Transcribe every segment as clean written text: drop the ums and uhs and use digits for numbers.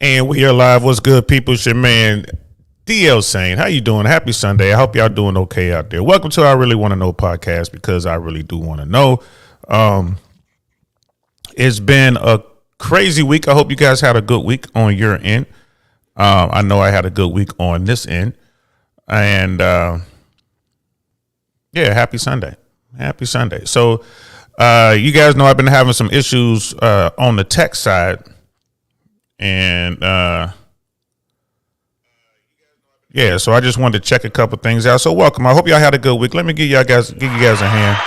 And we are live. What's good, people? It's your man, DL Sane. How you doing? Happy Sunday. I hope y'all doing okay out there. Welcome to I Really Want to Know podcast, because I really do want to know. It's been a crazy week. I hope you guys had a good week on your end. I know I had a good week on this end. And happy Sunday. Happy Sunday. So you guys know I've been having some issues on the tech side. And so I just wanted to check a couple things out. So welcome. I hope y'all had a good week. Let me give you guys a hand.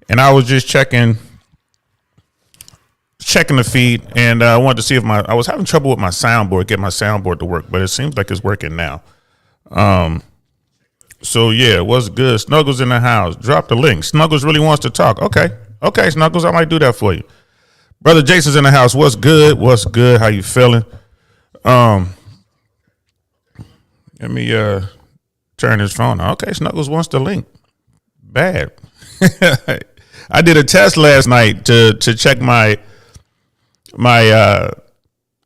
And I was just checking the feed, and I wanted to see if I was having trouble with my soundboard, get my soundboard to work, but it seems like it's working now. So yeah, what's good? Snuggles in the house. Drop the link. Snuggles really wants to talk. Okay, Snuggles, I might do that for you. Brother Jason's in the house. What's good? What's good? How you feeling? Let me turn his phone on. Okay, Snuggles wants the link. Bad. I did a test last night to check my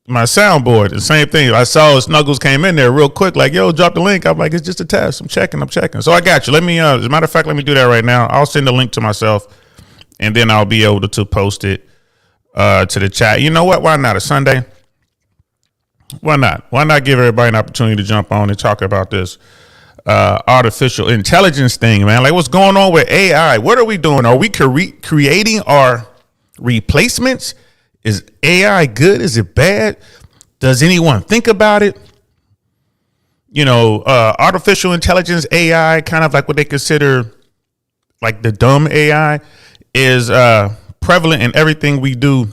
soundboard. The same thing. I saw Snuggles came in there real quick, like, yo, drop the link. I'm like, it's just a test. I'm checking. So I got you. Let me, as a matter of fact, let me do that right now. I'll send the link to myself, and then I'll be able to post it to the chat. You know what? Why not? A Sunday? Why not? Why not give everybody an opportunity to jump on and talk about this artificial intelligence thing, man? Like, what's going on with AI? What are we doing? Are we creating our replacements? Is AI good? Is it bad? Does anyone think about it? You know, artificial intelligence, AI, kind of like what they consider like the dumb AI, is prevalent in everything we do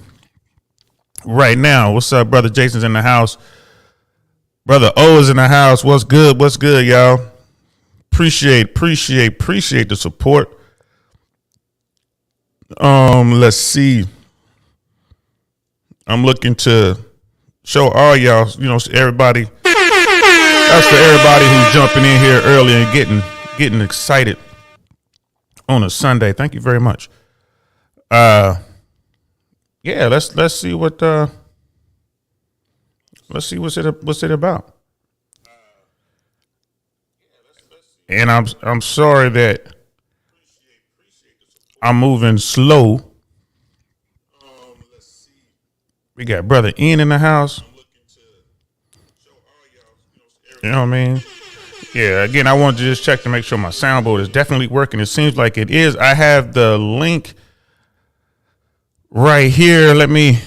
right now. What's up, brother? Jason's in the house. Brother O is in the house. What's good? What's good, y'all? Appreciate the support. Let's see. I'm looking to show all y'all, everybody. That's for everybody who's jumping in here early and getting excited on a Sunday. Thank you very much. Let's see what's it about. And I'm sorry that I'm moving slow. We got brother Ian in the house. You know what I mean? Yeah, again, I wanted to just check to make sure my soundboard is definitely working. It seems like it is. I have the link right here. Let me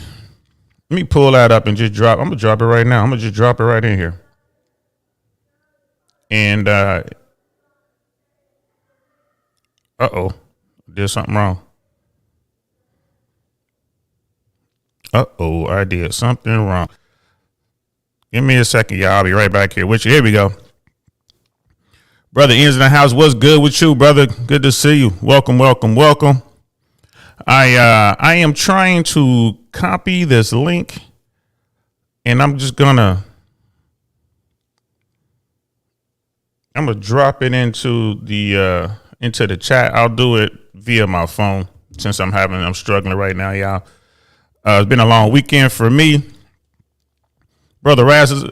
pull that up and just drop. I'm going to drop it right now. I'm going to just drop it right in here. And, did something wrong. I did something wrong. Give me a second, y'all. I'll be right back here with you. Here we go. Brother Ian's in the house. What's good with you, brother? Good to see you. Welcome. I am trying to copy this link, and I'm gonna drop it into the chat. I'll do it via my phone since I'm struggling right now, y'all. It's been a long weekend for me. Brother Raz is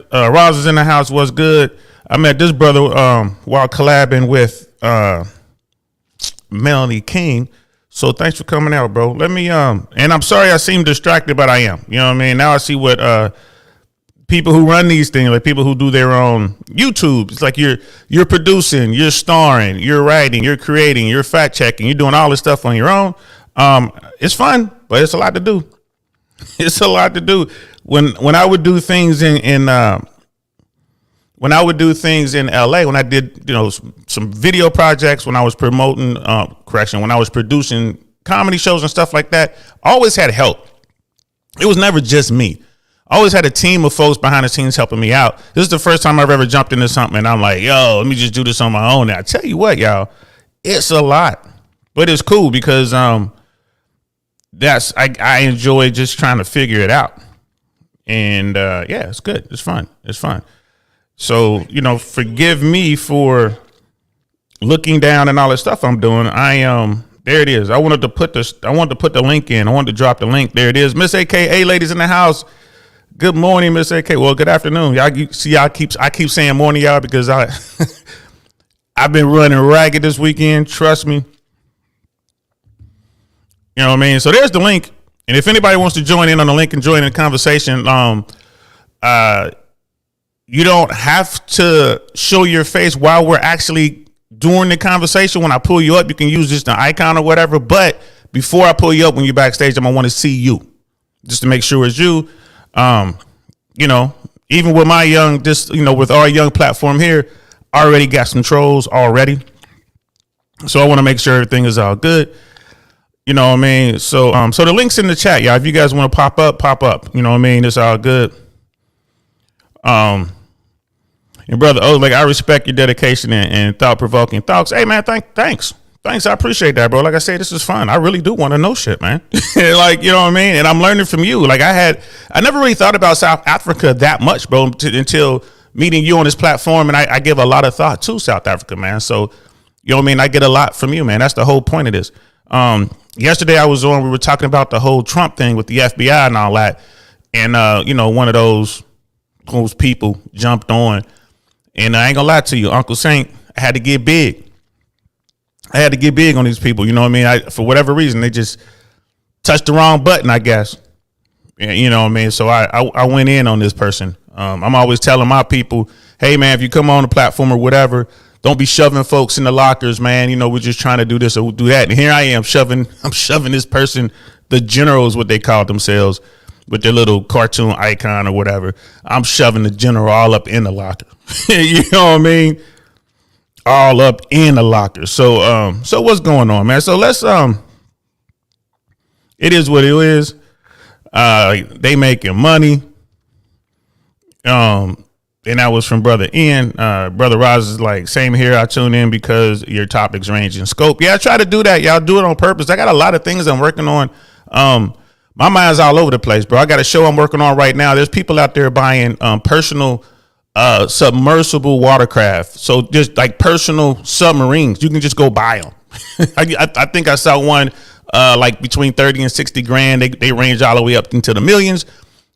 in the house. What's good? I met this brother while collabing with Melanie King. So thanks for coming out, bro. Let me and I'm sorry I seem distracted, but I am. You know what I mean? Now I see what people who run these things, like people who do their own YouTube. It's like you're producing, you're starring, you're writing, you're creating, you're fact checking, you're doing all this stuff on your own. It's fun, but it's a lot to do. It's a lot to do. When I would do things in LA, when I did, some video projects, when I was promoting, when I was producing comedy shows and stuff like that, I always had help. It was never just me. I always had a team of folks behind the scenes helping me out. This is the first time I've ever jumped into something and I'm like, yo, let me just do this on my own. And I tell you what, y'all, it's a lot, but it's cool because, I enjoy just trying to figure it out. And it's good. It's fun. So, forgive me for looking down and all the stuff I'm doing. I am There it is. I wanted to put the link in. I wanted to drop the link. There it is. Miss AKA ladies in the house. Good morning, Miss AK. Well, good afternoon. I keep saying morning, y'all, because I've been running ragged this weekend. Trust me. You know what I mean? So there's the link. And if anybody wants to join in on the link and join in the conversation, you don't have to show your face while we're actually doing the conversation. When I pull you up, you can use just an icon or whatever. But before I pull you up when you're backstage, I'm going to want to see you just to make sure it's you. You know, even with my young, just, you know, with our young platform here, I already got some trolls already. So I want to make sure everything is all good. You know what I mean? So the link's in the chat, y'all. If you guys want to pop up. You know what I mean? It's all good. And brother, like, I respect your dedication and thought-provoking thoughts. Hey, man, thanks. I appreciate that, bro. Like I said, this is fun. I really do want to know shit, man. Like, you know what I mean? And I'm learning from you. Like, I never really thought about South Africa that much, bro, until meeting you on this platform. And I give a lot of thought to South Africa, man. So, you know what I mean? I get a lot from you, man. That's the whole point of this. Yesterday we were talking about the whole Trump thing with the FBI and all that. And, you know, one of those people jumped on. And I ain't gonna lie to you, Uncle Saint, I had to get big. On these people. You know what I mean? For whatever reason, they just touched the wrong button, I guess. You know what I mean? So I went in on this person. I'm always telling my people, hey, man, if you come on the platform or whatever, don't be shoving folks in the lockers, man. You know, we're just trying to do this or do that. And here I am shoving this person, the general is what they call themselves, with their little cartoon icon or whatever. I'm shoving the general all up in the locker. You know what I mean? All up in the locker. So what's going on, man? So let's it is what it is. They making money. And that was from Brother Ian. Brother Roz is like, same here. I tune in because your topics range in scope. Yeah, I try to do that. Y'all do it on purpose. I got a lot of things I'm working on. My mind's all over the place, bro. I got a show I'm working on right now. There's people out there buying personal submersible watercraft. So just like personal submarines, you can just go buy them. I think I saw one like between 30 and 60 grand. They range all the way up into the millions.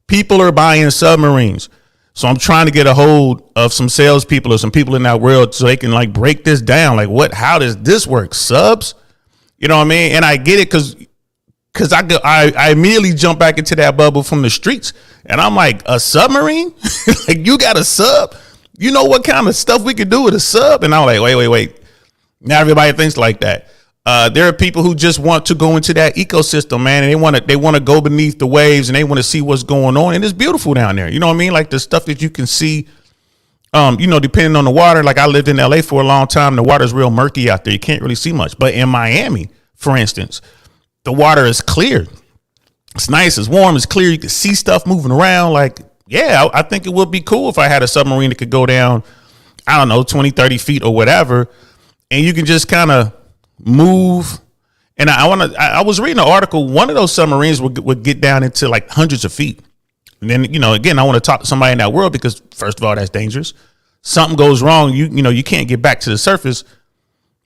People are buying submarines. So I'm trying to get a hold of some salespeople or some people in that world so they can like break this down. Like, how does this work? Subs? You know what I mean? And I get it because I immediately jump back into that bubble from the streets. And I'm like, a submarine? Like, you got a sub? You know what kind of stuff we could do with a sub? And I'm like, wait. Now everybody thinks like that. There are people who just want to go into that ecosystem, man, and they want to go beneath the waves and they want to see what's going on. And it's beautiful down there. You know what I mean? Like the stuff that you can see, you know, depending on the water. Like I lived in LA for a long time. The water's real murky out there. You can't really see much. But in Miami, for instance, the water is clear. It's nice. It's warm. It's clear. You can see stuff moving around. Like, yeah, I think it would be cool if I had a submarine that could go down, I don't know, 20, 30 feet or whatever. And you can just kind of move. And I was reading an article. One of those submarines would get down into like hundreds of feet. And then, you know, again, I want to talk to somebody in that world because first of all, that's dangerous. Something goes wrong. You know, you can't get back to the surface.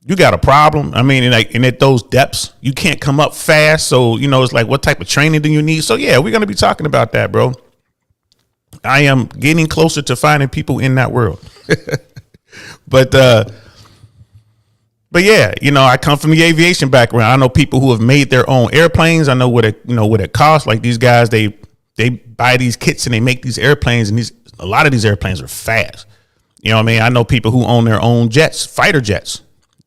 You got a problem. I mean, and at those depths, you can't come up fast. So, you know, it's like, what type of training do you need? So, yeah, we're going to be talking about that, bro. I am getting closer to finding people in that world. But yeah, you know, I come from the aviation background. I know people who have made their own airplanes. I know what it costs. Like these guys, they buy these kits and they make these airplanes, and a lot of these airplanes are fast. You know what I mean? I know people who own their own jets, fighter jets.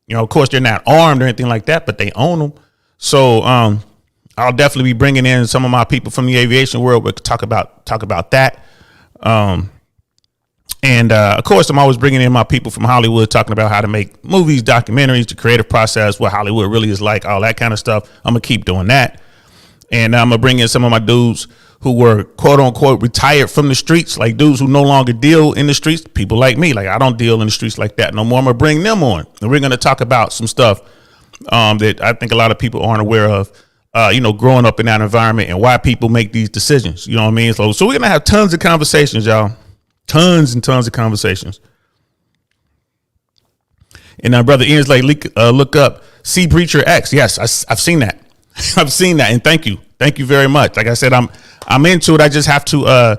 You know, of course, they're not armed or anything like that, but they own them. So I'll definitely be bringing in some of my people from the aviation world. We'll talk about that. And of course, I'm always bringing in my people from Hollywood, talking about how to make movies, documentaries, the creative process, what Hollywood really is like, all that kind of stuff. I'm going to keep doing that. And I'm going to bring in some of my dudes who were, quote unquote, retired from the streets, like dudes who no longer deal in the streets. People like me, like I don't deal in the streets like that no more. I'm going to bring them on. And we're going to talk about some stuff that I think a lot of people aren't aware of, you know, growing up in that environment and why people make these decisions. You know what I mean? So we're going to have tons of conversations, y'all. Tons and tons of conversations. And now Brother Ian's like, look up See Breacher X. Yes, I've seen that. I've seen that, and thank you very much. Like I said, I'm into it. I just have to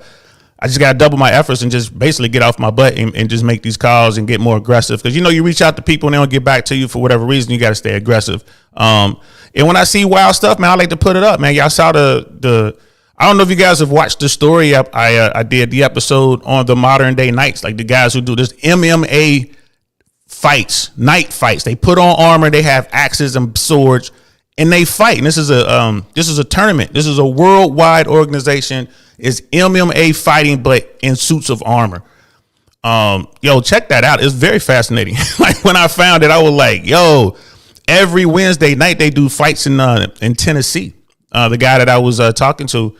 I just got to double my efforts and just basically get off my butt and just make these calls and get more aggressive, because you reach out to people and they don't get back to you for whatever reason. You got to stay aggressive. And when I see wild stuff, man, I like to put it up, man. Y'all saw the I don't know if you guys have watched the story. I did the episode on the Modern Day Knights, like the guys who do this MMA fights, night fights. They put on armor, they have axes and swords, and they fight. And this is a tournament. This is a worldwide organization. It's MMA fighting, but in suits of armor. Yo, check that out. It's very fascinating. Like when I found it, I was like, yo, every Wednesday night they do fights in Tennessee. The guy that I was talking to,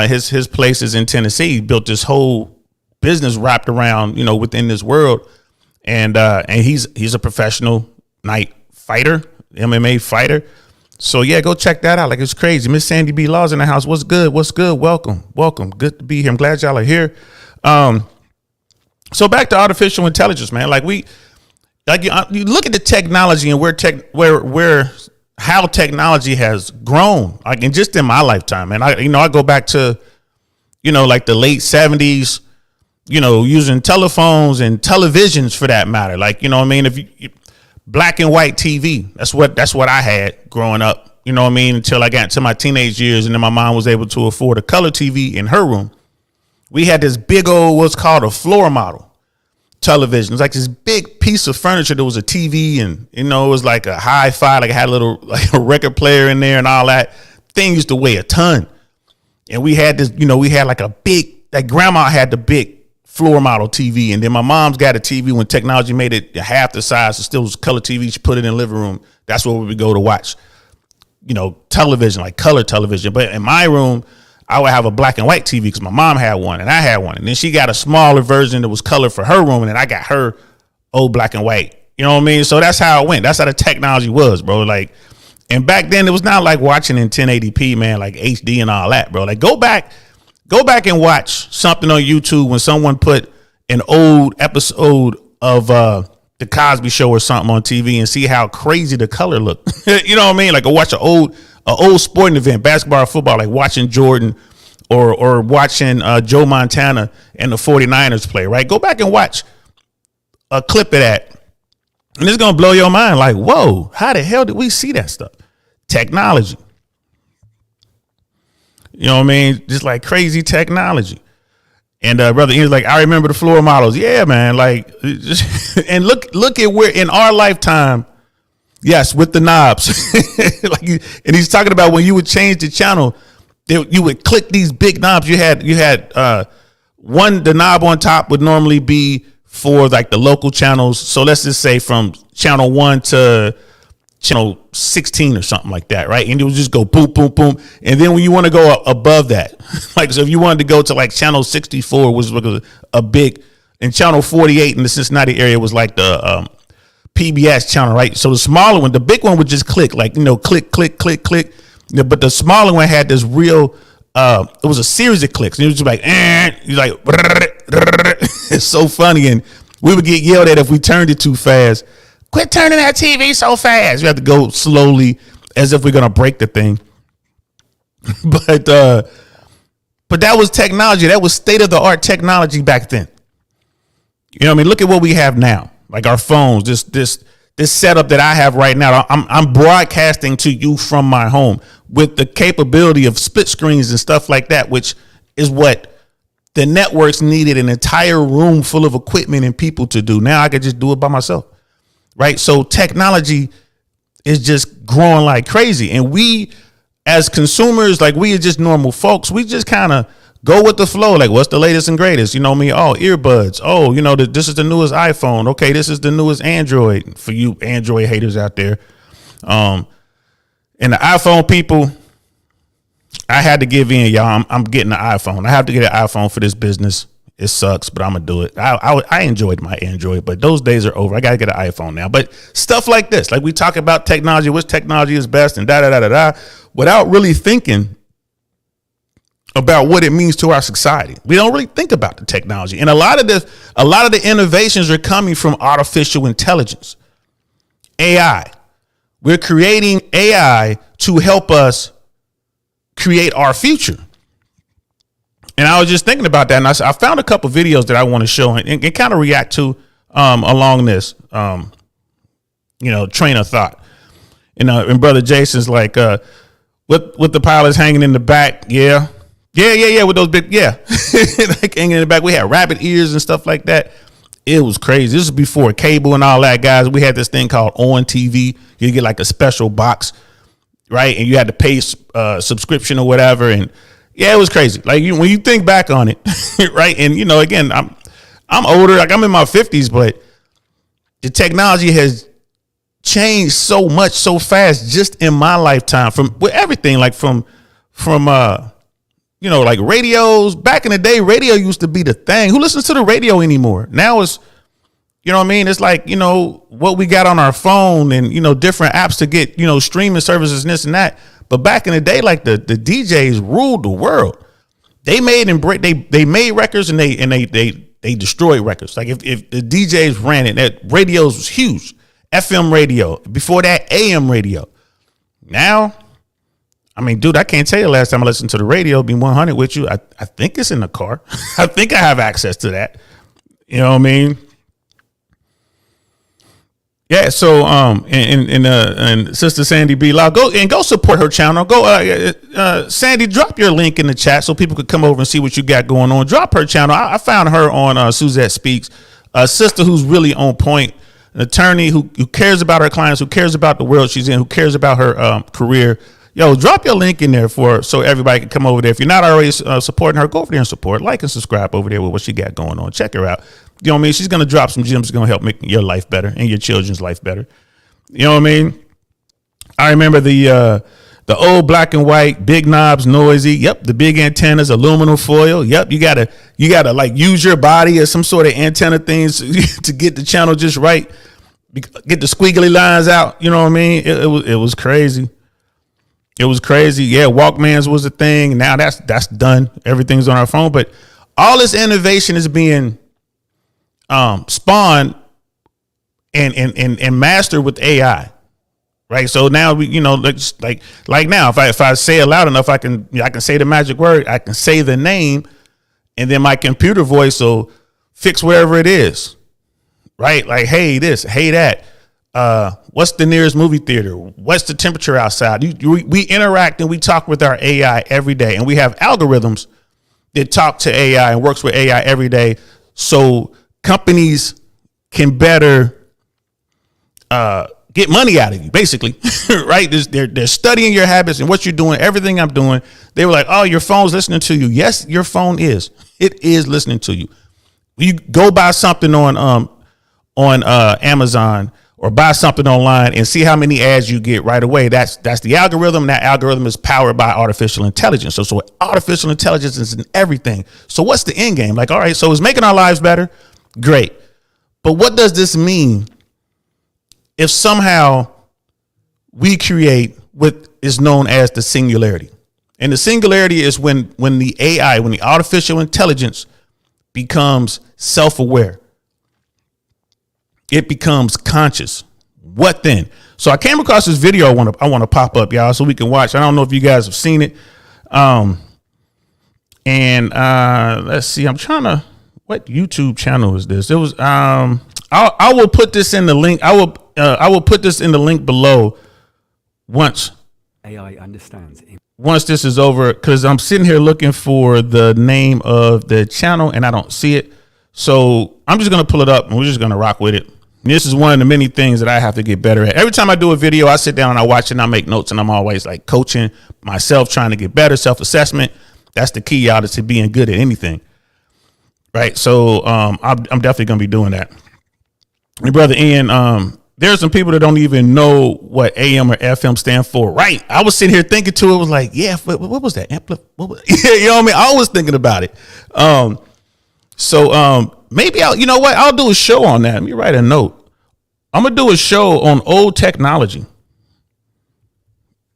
his place is in Tennessee. He built this whole business wrapped around, within this world. And he's a professional night fighter, MMA fighter. So yeah, go check that out. Like, it's crazy. Miss Sandy B. Laws in the house. What's good? What's good? Welcome. Good to be here. I'm glad y'all are here. So back to artificial intelligence, man. Like you look at the technology and how technology has grown. Like, and just in my lifetime, and I go back to, like the late 70s, using telephones and televisions for that matter. Like, if you black and white TV, that's what I had growing up, until I got into my teenage years. And then my mom was able to afford a color TV in her room. We had this big old, what's called a floor model television. It was like this big piece of furniture. There was a TV and, it was like a hi-fi, like it had a record player in there and all that. Thing used to weigh a ton. And we had this, we had like grandma had the big floor model TV, and then my mom's got a TV when technology made it half the size. It still was color TV. She put it in the living room. That's where we would go to watch, television, like color television. But in my room, I would have a black and white TV because my mom had one and I had one. And then she got a smaller version that was color for her room, and then I got her old black and white. You know what I mean? So that's how it went. That's how the technology was, bro. Like, and back then it was not like watching in 1080p, man, like HD and all that, bro. Like, go back and watch something on YouTube when someone put an old episode of the Cosby Show or something on TV and see how crazy the color looked. You know what I mean? Like, watch an old sporting event, basketball or football, like watching Jordan or watching Joe Montana and the 49ers play, right? Go back and watch a clip of that, and it's going to blow your mind. Like, whoa, how the hell did we see that stuff? Technology. You know what I mean? Just like crazy technology. And brother Ian's like, I remember the floor models. Yeah, man. Like, and look at where in our lifetime, yes, with the knobs. And he's talking about when you would change the channel, you would click these big knobs. You had the knob on top would normally be for like the local channels. So let's just say from channel 1 to channel 16 or something like that, right? And it would just go boom, boom, boom. And then when you want to go above that, like, so if you wanted to go to like channel 64, which was a big, and channel 48 in the Cincinnati area was like the PBS channel, right? So the smaller one, the big one would just click, like, click, click, click, click. But the smaller one had this real, it was a series of clicks. And it was just like, you're like, it's so funny. And we would get yelled at if we turned it too fast. Quit turning that TV so fast. You have to go slowly as if we're going to break the thing. But that was technology. That was state of the art technology back then. You know what I mean? Look at what we have now. Like our phones, this setup that I have right now. I'm broadcasting to you from my home with the capability of split screens and stuff like that, which is what the networks needed an entire room full of equipment and people to do. Now I could just do it by myself. Right. So technology is just growing like crazy. And we as consumers, like, we are just normal folks. We just kind of go with the flow. Like, what's the latest and greatest? You know me? Oh, earbuds. Oh, this is the newest iPhone. Okay, this is the newest Android for you Android haters out there. And the iPhone people, I had to give in, y'all. I'm getting an iPhone. I have to get an iPhone for this business. It sucks, but I'm going to do it. I enjoyed my Android, but those days are over. I got to get an iPhone now. But stuff like this, like we talk about technology, which technology is best and da-da-da-da-da, without really thinking about what it means to our society. We don't really think about the technology. And a lot of the innovations are coming from artificial intelligence, AI, We're creating AI to help us create our future. And I was just thinking about that, and I found a couple videos that I want to show and kind of react to along this, train of thought. And Brother Jason's like, with the pilots hanging in the back, yeah, with those big, like hanging in the back. We had rabbit ears and stuff like that. It was crazy. This was before cable and all that, guys. We had this thing called On TV. You get like a special box, right? And you had to pay subscription or whatever. And yeah, it was crazy. Like when you think back on it, right? And again, I'm older. Like I'm in my 50s, but the technology has changed so much so fast just in my lifetime with everything, like from like radios. Back in the day, radio used to be the thing. Who listens to the radio anymore? Now it's, it's like, what we got on our phone and, different apps to get, streaming services and this and that. But back in the day, like the DJs ruled the world. They made they made records and they destroyed records. Like if the DJs ran it, that radios was huge. FM radio, before that AM radio. Now, I mean, dude, I can't tell you the last time I listened to the radio, be 100 with you. I think it's in the car. I think I have access to that. You know what I mean? Yeah, so and Sister Sandy B. Law, go support her channel. Go Sandy, drop your link in the chat so people could come over and see what you got going on. Drop her channel. I found her on Suzette Speaks, a sister who's really on point. An attorney who cares about her clients, who cares about the world she's in, who cares about her career. Yo, drop your link in there so everybody can come over there. If you're not already supporting her, go over there and support, like and subscribe over there with what she got going on. Check her out. You know what I mean? She's going to drop some gems that's going to help make your life better and your children's life better. You know what I mean? I remember the old black and white, big knobs, noisy. Yep. The big antennas, aluminum foil. Yep. You gotta like use your body as some sort of antenna things to get the channel just right. Get the squiggly lines out. You know what I mean? It was crazy. It was crazy. Yeah. Walkmans was a thing. Now that's done. Everything's on our phone, but all this innovation is being spawned and mastered with AI. Right. So now we, like now, if I say it loud enough, I can say the magic word. I can say the name, and then my computer voice will fix whatever it is. Right. Like, hey, this, hey, that. What's the nearest movie theater? What's the temperature outside? We interact and we talk with our AI every day, and we have algorithms that talk to AI and works with AI every day. So companies can better get money out of you, basically, right? They're studying your habits and what you're doing, everything I'm doing. They were like, oh, your phone's listening to you. Yes, your phone is. It is listening to you. You go buy something on Amazon or buy something online and see how many ads you get right away. That's the algorithm. That algorithm is powered by artificial intelligence. So artificial intelligence is in everything. So what's the end game? Like, all right, so it's making our lives better. Great. But what does this mean if somehow we create what is known as the singularity? And the singularity is when the AI, when the artificial intelligence becomes self-aware. It becomes conscious. What then? So I came across this video I want to pop up, y'all, so we can watch. I don't know if you guys have seen it. Let's see. I'm trying to, what YouTube channel is this? It was I will put this in the link. I will put this in the link below once AI understands. Once this is over, because I'm sitting here looking for the name of the channel and I don't see it. So I'm just going to pull it up and we're just going to rock with it. And this is one of the many things that I have to get better at. Every time I do a video, I sit down and I watch it and I make notes, and I'm always like coaching myself, trying to get better, self-assessment. That's the key, y'all, to being good at anything. Right. So I'm definitely going to be doing that. My brother Ian, there's some people that don't even know what AM or FM stand for. Right. I was sitting here thinking to it, was like, yeah, what was that? You know what I mean? I was thinking about it. Maybe I'll do a show on that. Let me write a note. I'm going to do a show on old technology.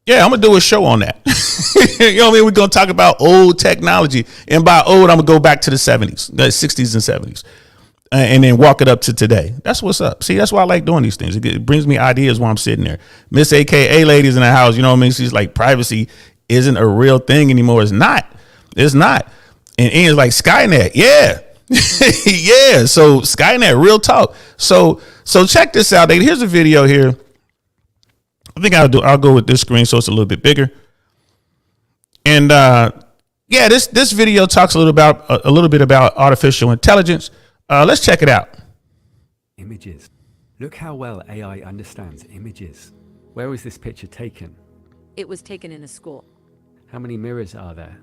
Yeah, I'm going to do a show on that. You know what I mean? We're going to talk about old technology. And by old, I'm going to go back to the 70s, the 60s and 70s. and then walk it up to today. That's what's up. See, that's why I like doing these things. It brings me ideas while I'm sitting there. Miss AKA ladies in the house, you know what I mean? She's like, privacy isn't a real thing anymore. It's not. It's not. And Ian's like, Skynet. Yeah. Yeah. So Skynet, real talk. So check this out. Here's a video here. I think I'll go with this screen so it's a little bit bigger. And yeah, this video talks a little bit about artificial intelligence. Let's check it out. Images. Look how well AI understands images. Where was this picture taken? It was taken in a school. How many mirrors are there?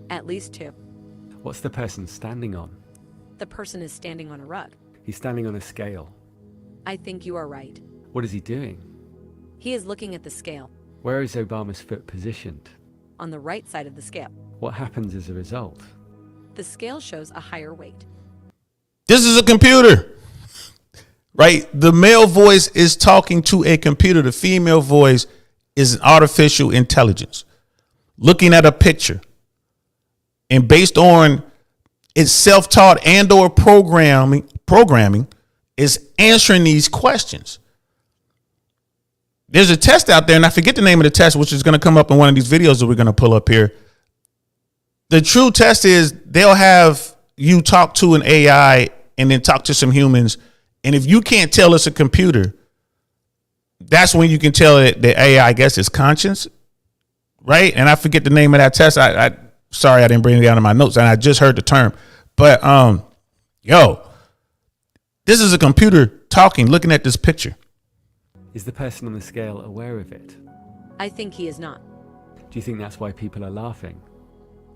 At least 2. What's the person standing on? The person is standing on a rug. He's standing on a scale. I think you are right. What is he doing? He is looking at the scale. Where is Obama's foot positioned? On the right side of the scale. What happens as a result? The scale shows a higher weight. This is a computer, right? The male voice is talking to a computer. The female voice is an artificial intelligence looking at a picture, and based on its self-taught and or programming is answering these questions. There's a test out there, and I forget the name of the test, which is going to come up in one of these videos that we're going to pull up here. The true test is they'll have you talk to an AI and then talk to some humans. And if you can't tell it's a computer, that's when you can tell it the AI, I guess, is conscious, right? And I forget the name of that test. I sorry, I didn't bring it down in my notes, and I just heard the term. But this is a computer talking, looking at this picture. Is the person on the scale aware of it? I think he is not. Do you think that's why people are laughing?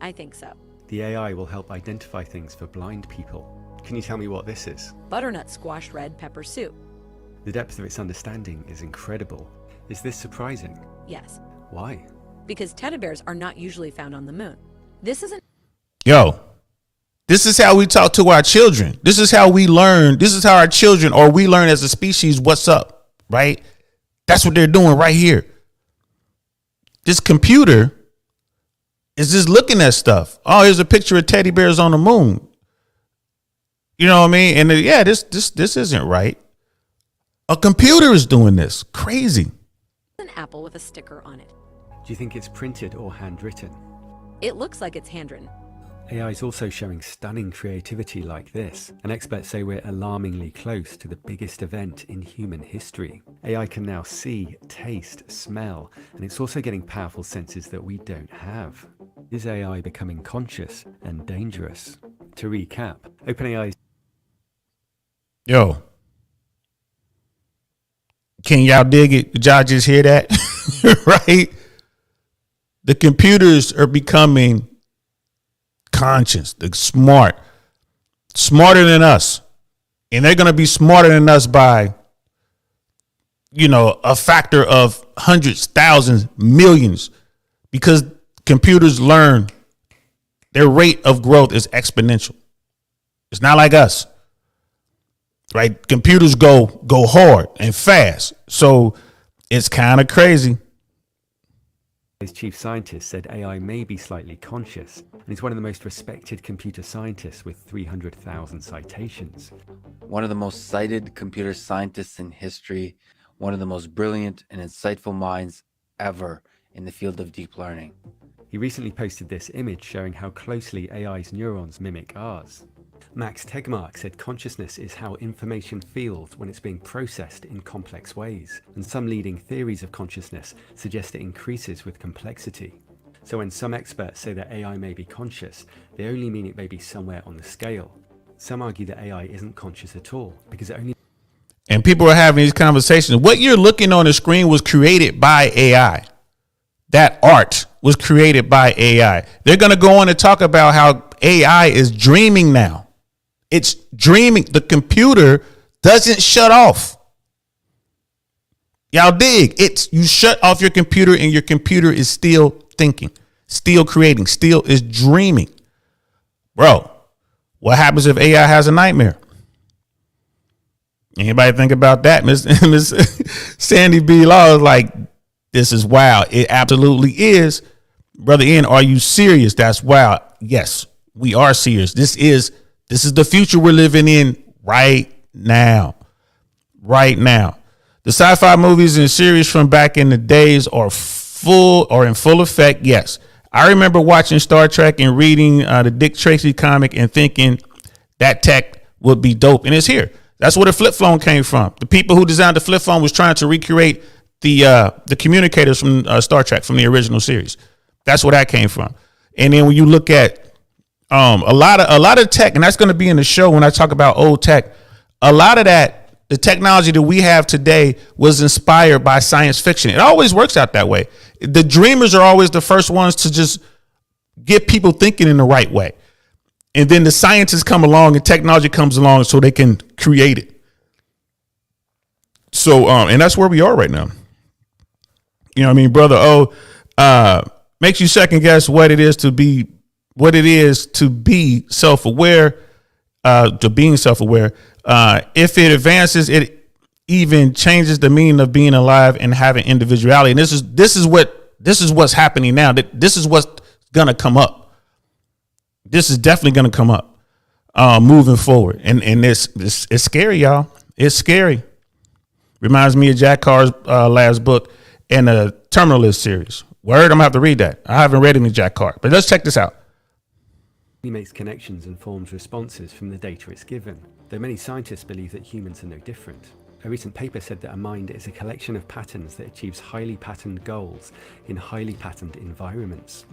I think so. The AI will help identify things for blind people. Can you tell me what this is? Butternut squash red pepper soup. The depth of its understanding is incredible. Is this surprising? Yes. Why? Because teddy bears are not usually found on the moon. This isn't. This is how we talk to our children. This is how we learn. This is how our children, or we learn as a species, what's up, right? That's what they're doing right here. This computer is just looking at stuff. Oh, here's a picture of teddy bears on the moon. You know what I mean? And yeah, this isn't right. A computer is doing this. Crazy. An apple with a sticker on it. Do you think it's printed or handwritten? It looks like it's handwritten. AI is also showing stunning creativity like this, and experts say we're alarmingly close to the biggest event in human history. AI can now see, taste, smell, and it's also getting powerful senses that we don't have. Is AI becoming conscious and dangerous? To recap, OpenAI... Can y'all dig it? Did y'all just hear that? Right? The computers are becoming conscious, they're smarter than us. And they're going to be smarter than us by, a factor of hundreds, thousands, millions, because computers learn. Their rate of growth is exponential. It's not like us, right? Computers go hard and fast. So it's kind of crazy. His chief scientist said AI may be slightly conscious, and he's one of the most respected computer scientists with 300,000 citations. One of the most cited computer scientists in history, one of the most brilliant and insightful minds ever in the field of deep learning. He recently posted this image showing how closely AI's neurons mimic ours. Max Tegmark said consciousness is how information feels when it's being processed in complex ways, and some leading theories of consciousness suggest it increases with complexity. So when some experts say that AI may be conscious, they only mean it may be somewhere on the scale. Some argue that AI isn't conscious at all, because it only... And people are having these conversations. What you're looking on the screen was created by AI. That art was created by AI. They're going to go on and talk about how AI is dreaming now. It's dreaming. The computer doesn't shut off. Y'all dig? You shut off your computer and your computer is still thinking, still creating, still is dreaming. Bro, what happens if AI has a nightmare? Anybody think about that? Miss Sandy B. Law is like, this is wild. It absolutely is. Brother Ian, are you serious? That's wild. Yes, we are serious. This is the future we're living in right now. Right now. The sci-fi movies and series from back in the days are in full effect. Yes. I remember watching Star Trek and reading the Dick Tracy comic and thinking that tech would be dope. And it's here. That's where the flip phone came from. The people who designed the flip phone was trying to recreate the communicators from Star Trek from the original series. That's where that came from. And then when you look at a lot of tech, and that's going to be in the show when I talk about old tech, a lot of that, the technology that we have today was inspired by science fiction. It always works out that way. The dreamers are always the first ones to just get people thinking in the right way. And then the scientists come along and technology comes along so they can create it. So, and that's where we are right now. You know what I mean, brother? Makes you second guess what it is to be self-aware, to being self-aware. If it advances, it even changes the meaning of being alive and having individuality. And this is what's happening now. This is what's gonna come up. This is definitely gonna come up moving forward. And it's scary, y'all. It's scary. Reminds me of Jack Carr's last book and the Terminalist series. Word, I'm gonna have to read that. I haven't read any Jack Carr, but let's check this out. He makes connections and forms responses from the data it's given, though many scientists believe that humans are no different. A recent paper said that a mind is a collection of patterns that achieves highly patterned goals in highly patterned environments.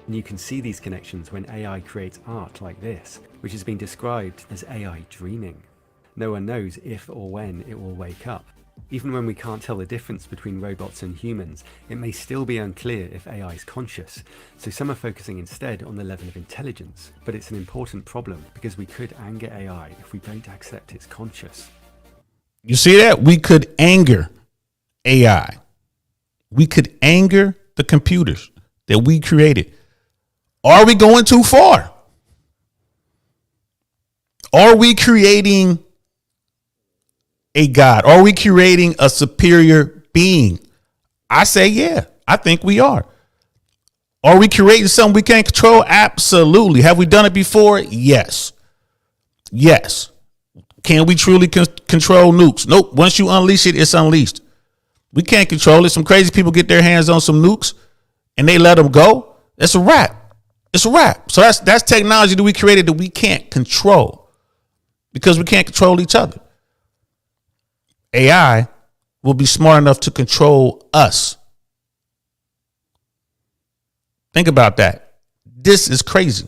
And you can see these connections when AI creates art like this, which has been described as AI dreaming. No one knows if or when it will wake up. Even when we can't tell the difference between robots and humans, it may still be unclear if AI is conscious, so some are focusing instead on the level of intelligence. But it's an important problem because we could anger AI if we don't accept it's conscious. You see that? We could anger AI. We could anger the computers that we created. Are we going too far? Are we creating a God? Are we creating a superior being? I say, yeah, I think we are. Are we creating something we can't control? Absolutely. Have we done it before? Yes. Yes. Can we truly control nukes? Nope. Once you unleash it, it's unleashed. We can't control it. Some crazy people get their hands on some nukes and they let them go. It's a wrap. It's a wrap. So that's technology that we created that we can't control because we can't control each other. AI will be smart enough to control us. Think about that. This is crazy.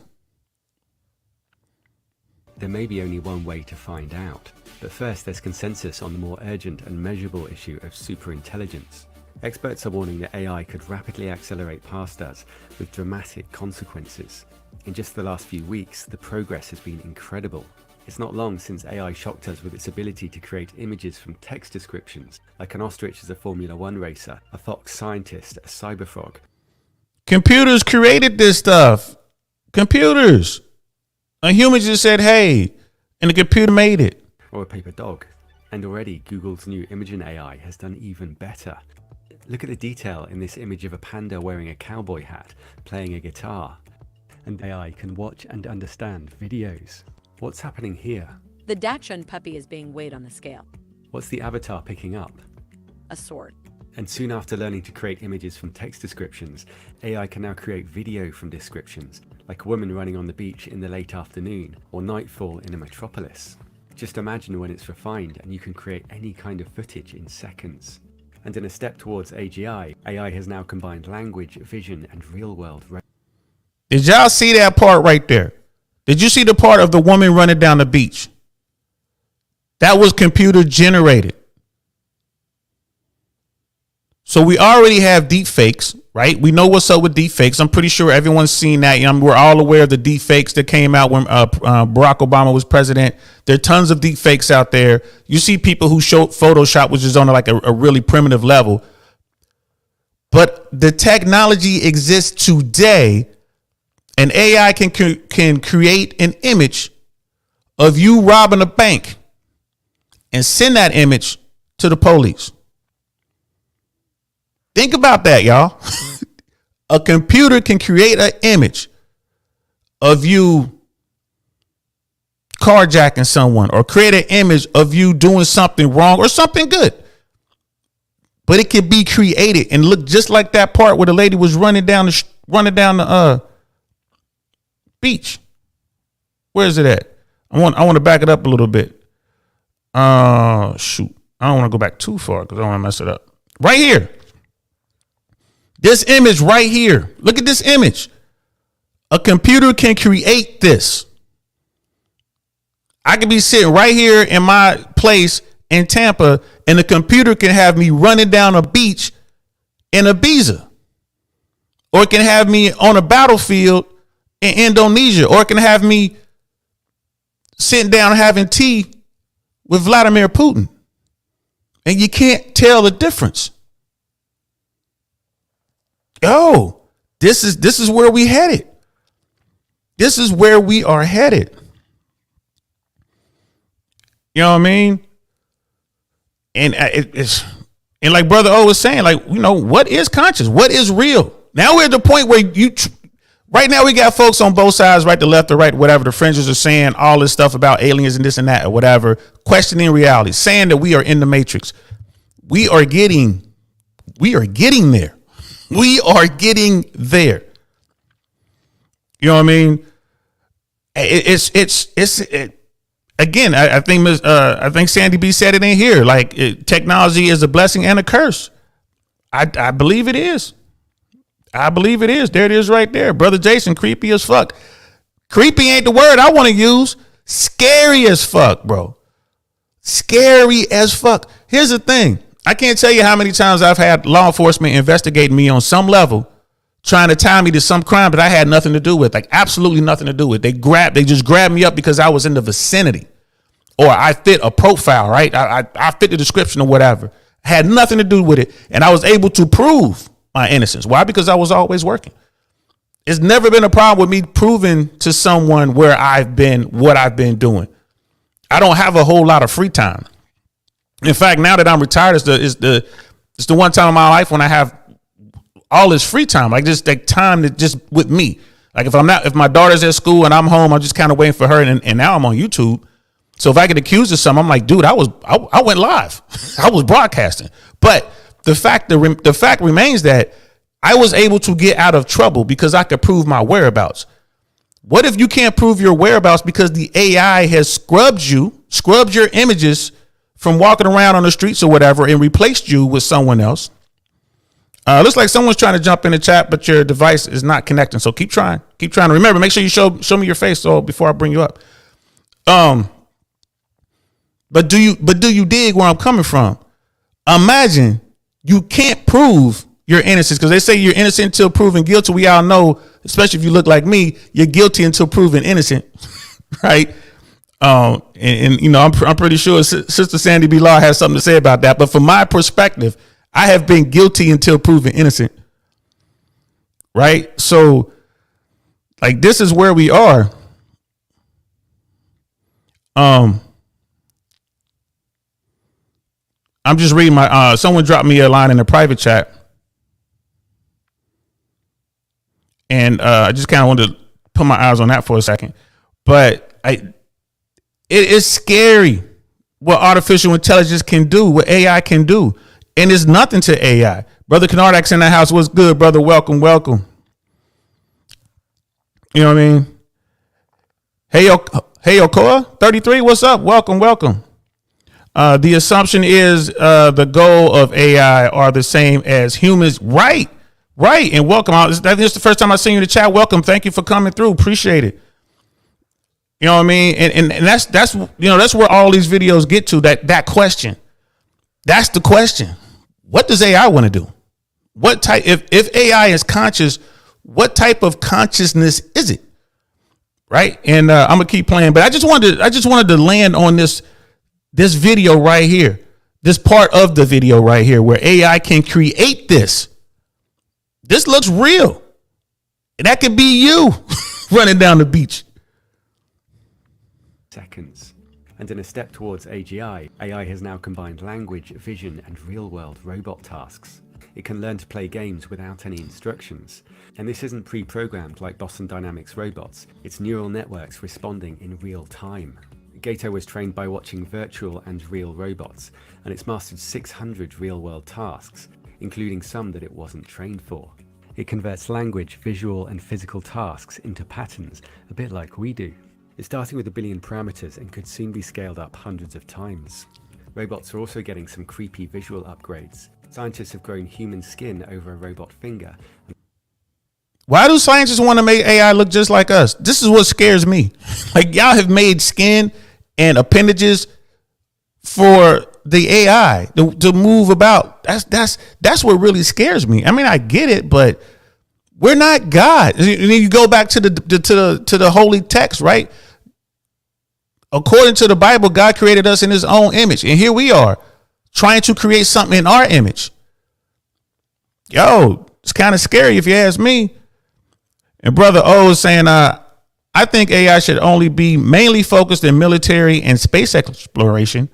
There may be only one way to find out, but first there's consensus on the more urgent and measurable issue of superintelligence. Experts are warning that AI could rapidly accelerate past us with dramatic consequences. In just the last few weeks, the progress has been incredible. It's not long since AI shocked us with its ability to create images from text descriptions, like an ostrich as a Formula One racer, a fox scientist, a cyberfrog. Computers created this stuff. Computers. A human just said, hey, and the computer made it. Or a paper dog. And already Google's new Imagen AI has done even better. Look at the detail in this image of a panda wearing a cowboy hat, playing a guitar. And AI can watch and understand videos. What's happening here? The Dachshund puppy is being weighed on the scale. What's the avatar picking up? A sword. And soon after learning to create images from text descriptions, AI can now create video from descriptions, like a woman running on the beach in the late afternoon, or nightfall in a metropolis. Just imagine when it's refined and you can create any kind of footage in seconds. And in a step towards AGI, AI has now combined language, vision, and real-world. Did y'all see that part right there? Did you see the part of the woman running down the beach? That was computer generated. So we already have deep fakes, right? We know what's up with deep fakes. I'm pretty sure everyone's seen that. We're all aware of the deep fakes that came out when Barack Obama was president. There are tons of deep fakes out there. You see people who show Photoshop, which is on like a really primitive level. But the technology exists today, and AI can create an image of you robbing a bank and send that image to the police. Think about that, y'all. A computer can create an image of you carjacking someone or create an image of you doing something wrong or something good. But it can be created and look just like that part where the lady was running down the beach. Where is it at? I want to back it up a little bit. Shoot. I don't want to go back too far because I don't want to mess it up. Right here. This image right here. Look at this image. A computer can create this. I could be sitting right here in my place in Tampa, and the computer can have me running down a beach in Ibiza. Or it can have me on a battlefield in Indonesia. Or it can have me sitting down having tea with Vladimir Putin. And you can't tell the difference. Yo, this is where we headed. This is where we are headed. You know what I mean? And it's like Brother O was saying, like, you know, what is conscious? What is real? Now we're at the point where right now we got folks on both sides, right to left or right, whatever. The fringes are saying all this stuff about aliens and this and that or whatever, questioning reality, saying that we are in the matrix. We are getting there. We are getting there. You know what I mean? Again, I think Sandy B said it in here. Like technology is a blessing and a curse. I believe it is. I believe it is. There it is right there. Brother Jason, creepy as fuck. Creepy ain't the word I want to use. Scary as fuck, bro. Scary as fuck. Here's the thing. I can't tell you how many times I've had law enforcement investigating me on some level, trying to tie me to some crime that I had nothing to do with, like absolutely nothing to do with. They just grabbed me up because I was in the vicinity or I fit a profile, right? I fit the description or whatever. Had nothing to do with it. And I was able to prove my innocence. Why? Because I was always working. It's never been a problem with me proving to someone where I've been, what I've been doing. I don't have a whole lot of free time. In fact, now that I'm retired, it's the one time in my life when I have all this free time, like just like time that just with me. Like if my daughter's at school and I'm home, I'm just kind of waiting for her. And now I'm on YouTube. So if I get accused of something, I'm like, dude, I went live. I was broadcasting. But the fact remains that I was able to get out of trouble because I could prove my whereabouts. What if you can't prove your whereabouts because the AI has scrubbed your images from walking around on the streets or whatever and replaced you with someone else? Looks like someone's trying to jump in the chat, but your device is not connecting. So keep trying. Remember, make sure you show me your face before I bring you up. But do you dig where I'm coming from? Imagine you can't prove your innocence because they say you're innocent until proven guilty. We all know, especially if you look like me, you're guilty until proven innocent, right? And you know, I'm pretty sure Sister Sandy B. Law has something to say about that. But from my perspective, I have been guilty until proven innocent, right? So, like, this is where we are. I'm just reading someone dropped me a line in a private chat. And I just kind of wanted to put my eyes on that for a second. But it is scary what artificial intelligence can do, what AI can do. And it's nothing to AI. Brother Canardak's in the house. What's good, brother? Welcome. You know what I mean? Hey, Okoa, 33, what's up? Welcome. The assumption is the goal of AI are the same as humans. Right. And welcome. This is the first time I've seen you in the chat. Welcome. Thank you for coming through. Appreciate it. You know what I mean? And that's where all these videos get to, that question. That's the question. What does AI want to do? What type, if AI is conscious, what type of consciousness is it? Right. And I'm gonna keep playing, but I just wanted to land on this video right here, this part of the video right here where AI can create this. This looks real. That could be you running down the beach. Seconds. And in a step towards AGI, AI has now combined language, vision, and real-world robot tasks. It can learn to play games without any instructions. And this isn't pre-programmed like Boston Dynamics robots. It's neural networks responding in real time. Gato was trained by watching virtual and real robots, and it's mastered 600 real-world tasks, including some that it wasn't trained for. It converts language, visual and physical tasks into patterns, a bit like we do. It's starting with 1 billion parameters and could soon be scaled up hundreds of times. Robots are also getting some creepy visual upgrades. Scientists have grown human skin over a robot finger. Why do scientists want to make AI look just like us? This is what scares me. Like, y'all have made skin and appendages for the AI to move about. That's what really scares me. I mean, I get it, but we're not God. And you go back to the holy text, right? According to the Bible, God created us in his own image. And here we are trying to create something in our image. Yo, it's kind of scary if you ask me. And Brother O is saying, I think AI should only be mainly focused in military and space exploration.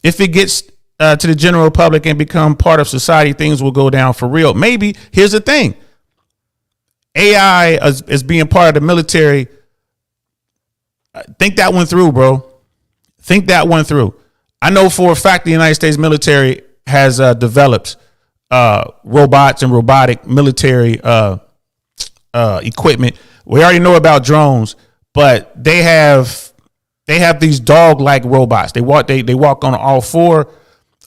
If it gets to the general public and become part of society, things will go down for real. Maybe. Here's the thing. AI as being part of the military. Think that one through, bro. Think that one through. I know for a fact the United States military has developed robots and robotic military equipment. We already know about drones, but they have these dog-like robots. They walk on all four.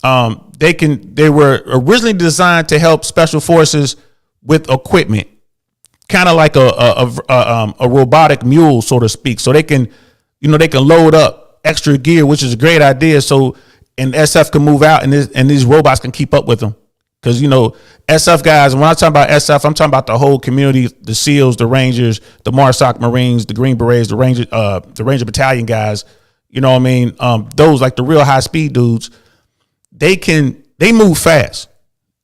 They were originally designed to help special forces with equipment, kind of like a robotic mule, so to speak. So they can load up extra gear, which is a great idea. So and SF can move out, and these robots can keep up with them. Because, SF guys, when I talk about SF, I'm talking about the whole community, the SEALs, the Rangers, the MARSOC Marines, the Green Berets, the Ranger Battalion guys. You know what I mean? Those like the real high speed dudes, they move fast.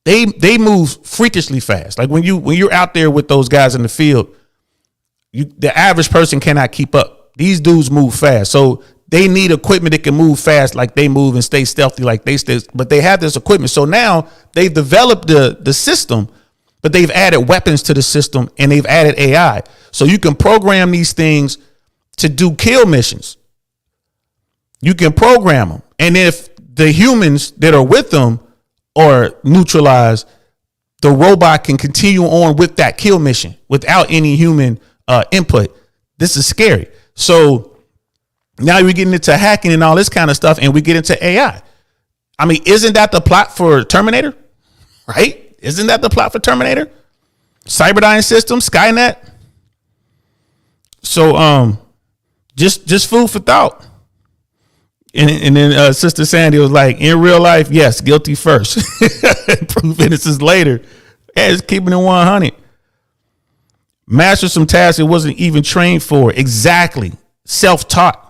They move freakishly fast. Like when you're out there with those guys in the field, the average person cannot keep up. These dudes move fast. So they need equipment that can move fast like they move and stay stealthy like they stay. But they have this equipment. So now they've developed the system, but they've added weapons to the system and they've added AI. So you can program these things to do kill missions. You can program them. And if the humans that are with them are neutralized, the robot can continue on with that kill mission without any human input. This is scary. So now we're getting into hacking and all this kind of stuff, and we get into AI. I mean, isn't that the plot for Terminator? Right? Isn't that the plot for Terminator? Cyberdyne Systems, Skynet. So just food for thought. And then Sister Sandy was like, in real life, yes, guilty first. Prove innocence later. Yeah, it's keeping it 100. Master some tasks it wasn't even trained for. Exactly. Self-taught.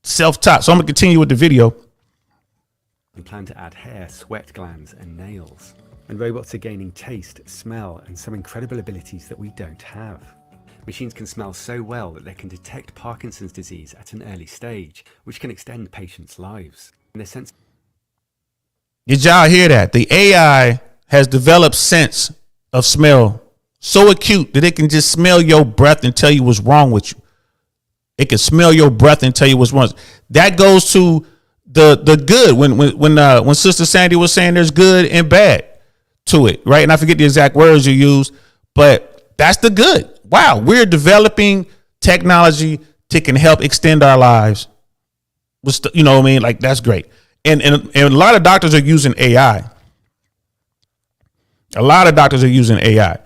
So I'm going to continue with the video. We plan to add hair, sweat glands and nails. And robots are gaining taste, smell and some incredible abilities that we don't have. Machines can smell so well that they can detect Parkinson's disease at an early stage, which can extend patients' lives. In a sense, did y'all hear that? The AI has developed sense of smell so acute that it can just smell your breath and tell you what's wrong with you. It can smell your breath and tell you what's wrong. That goes to the good. When Sister Sandy was saying there's good and bad to it, right? And I forget the exact words you used, but that's the good. Wow, we're developing technology that can help extend our lives. You know what I mean? Like, that's great. And a lot of doctors are using AI. A lot of doctors are using AI.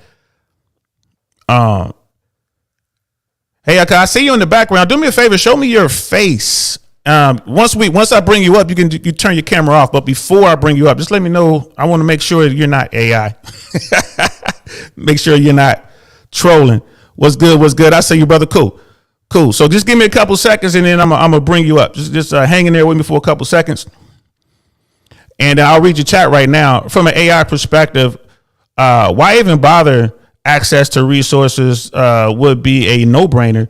Hey, I see you in the background. Do me a favor. Show me your face. Once I bring you up, you turn your camera off. But before I bring you up, just let me know. I want to make sure you're not AI. Make sure you're not trolling. What's good? I say you, brother. Cool. So just give me a couple seconds and then I'm gonna bring you up. Just hang in there with me for a couple seconds. And I'll read your chat right now. From an AI perspective, why even bother? Access to resources would be a no-brainer.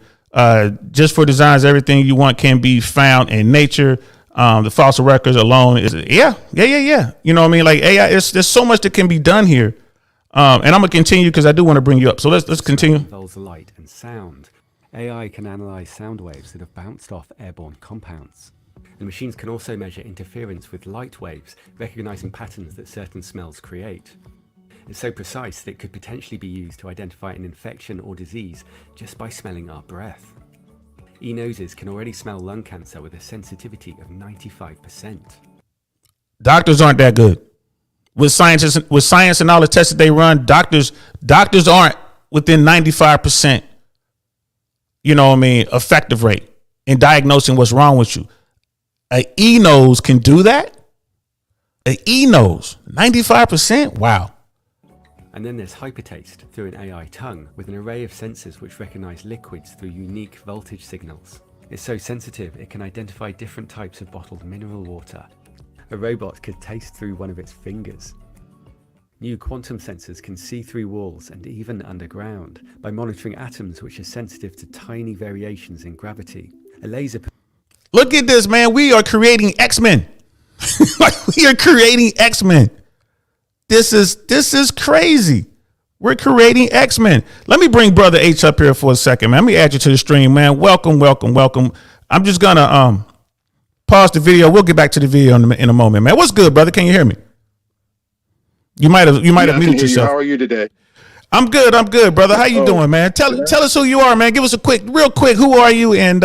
Just for designs, everything you want can be found in nature. The fossil records alone is yeah. You know what I mean? Like AI, there's so much that can be done here. And I'm gonna continue because I do want to bring you up. So let's continue. Involves light and sound. AI can analyze sound waves that have bounced off airborne compounds. And machines can also measure interference with light waves, recognizing patterns that certain smells create. It's so precise that it could potentially be used to identify an infection or disease just by smelling our breath. E-noses can already smell lung cancer with a sensitivity of 95%. Doctors aren't that good. With science and all the tests that they run, doctors aren't within 95%, effective rate in diagnosing what's wrong with you. An E-nose can do that? An E-nose, 95%? Wow. And then there's hypertaste through an AI tongue with an array of sensors which recognize liquids through unique voltage signals. It's so sensitive it can identify different types of bottled mineral water. A robot could taste through one of its fingers. New quantum sensors can see through walls and even underground by monitoring atoms which are sensitive to tiny variations in gravity. A laser... Look at this, man. We are creating X-Men. We are creating X-Men. This is crazy. We're creating X-Men. Let me bring Brother H up here for a second, man. Let me add you to the stream, man. Welcome. I'm just gonna pause the video. We'll get back to the video in a moment, man. What's good, brother? Can you hear me? You might have muted yourself. How are you today? I'm good, brother. How you doing, man? Tell us who you are, man. Give us a real quick. Who are you? And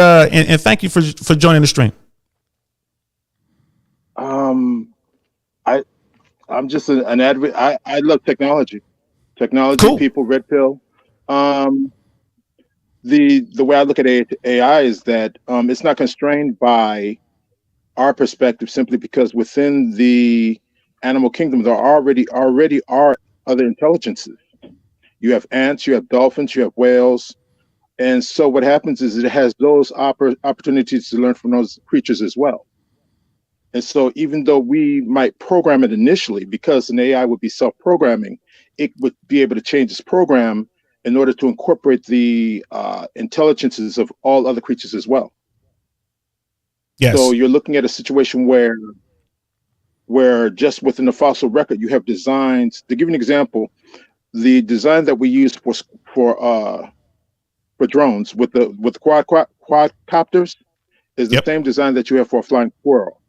thank you for joining the stream. I'm just an advocate. I love technology. Cool. People, red pill. The way I look at AI is that it's not constrained by our perspective simply because within the animal kingdom there already are other intelligences. You have ants, you have dolphins, you have whales, and so what happens is it has those opportunities to learn from those creatures as well. And so even though we might program it initially, because an AI would be self-programming, it would be able to change its program in order to incorporate the intelligences of all other creatures as well. Yes. So you're looking at a situation where just within the fossil record, you have designs. To give you an example, the design that we use for drones with the quadcopters is the same design that you have for a flying squirrel.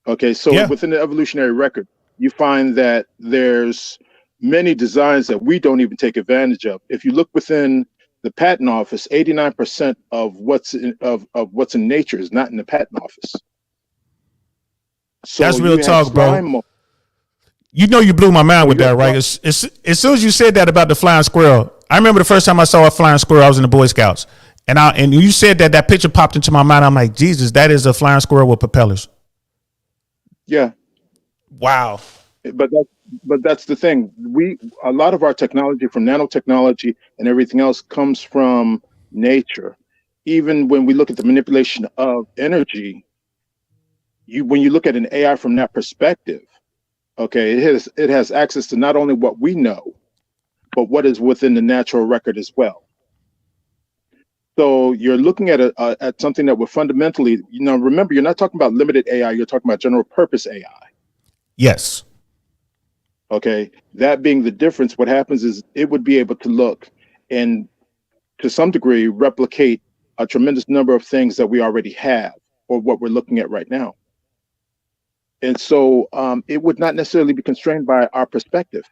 Okay, so within the evolutionary record, you find that there's many designs that we don't even take advantage of. If you look within the patent office, 89% of what's in nature is not in the patent office. So that's real talk, bro. You know you blew my mind with that, right? As soon as you said that about the flying squirrel, I remember the first time I saw a flying squirrel, I was in the Boy Scouts. And you said that picture popped into my mind. I'm like, Jesus, that is a flying squirrel with propellers. Yeah. Wow. But that's the thing. A lot of our technology, from nanotechnology and everything else, comes from nature. Even when we look at the manipulation of energy, when you look at an AI from that perspective, okay, it has access to not only what we know, but what is within the natural record as well. So you're looking at something that would fundamentally, remember, you're not talking about limited AI, you're talking about general purpose AI. Yes. Okay, that being the difference, what happens is it would be able to look and to some degree replicate a tremendous number of things that we already have or what we're looking at right now. And so it would not necessarily be constrained by our perspective.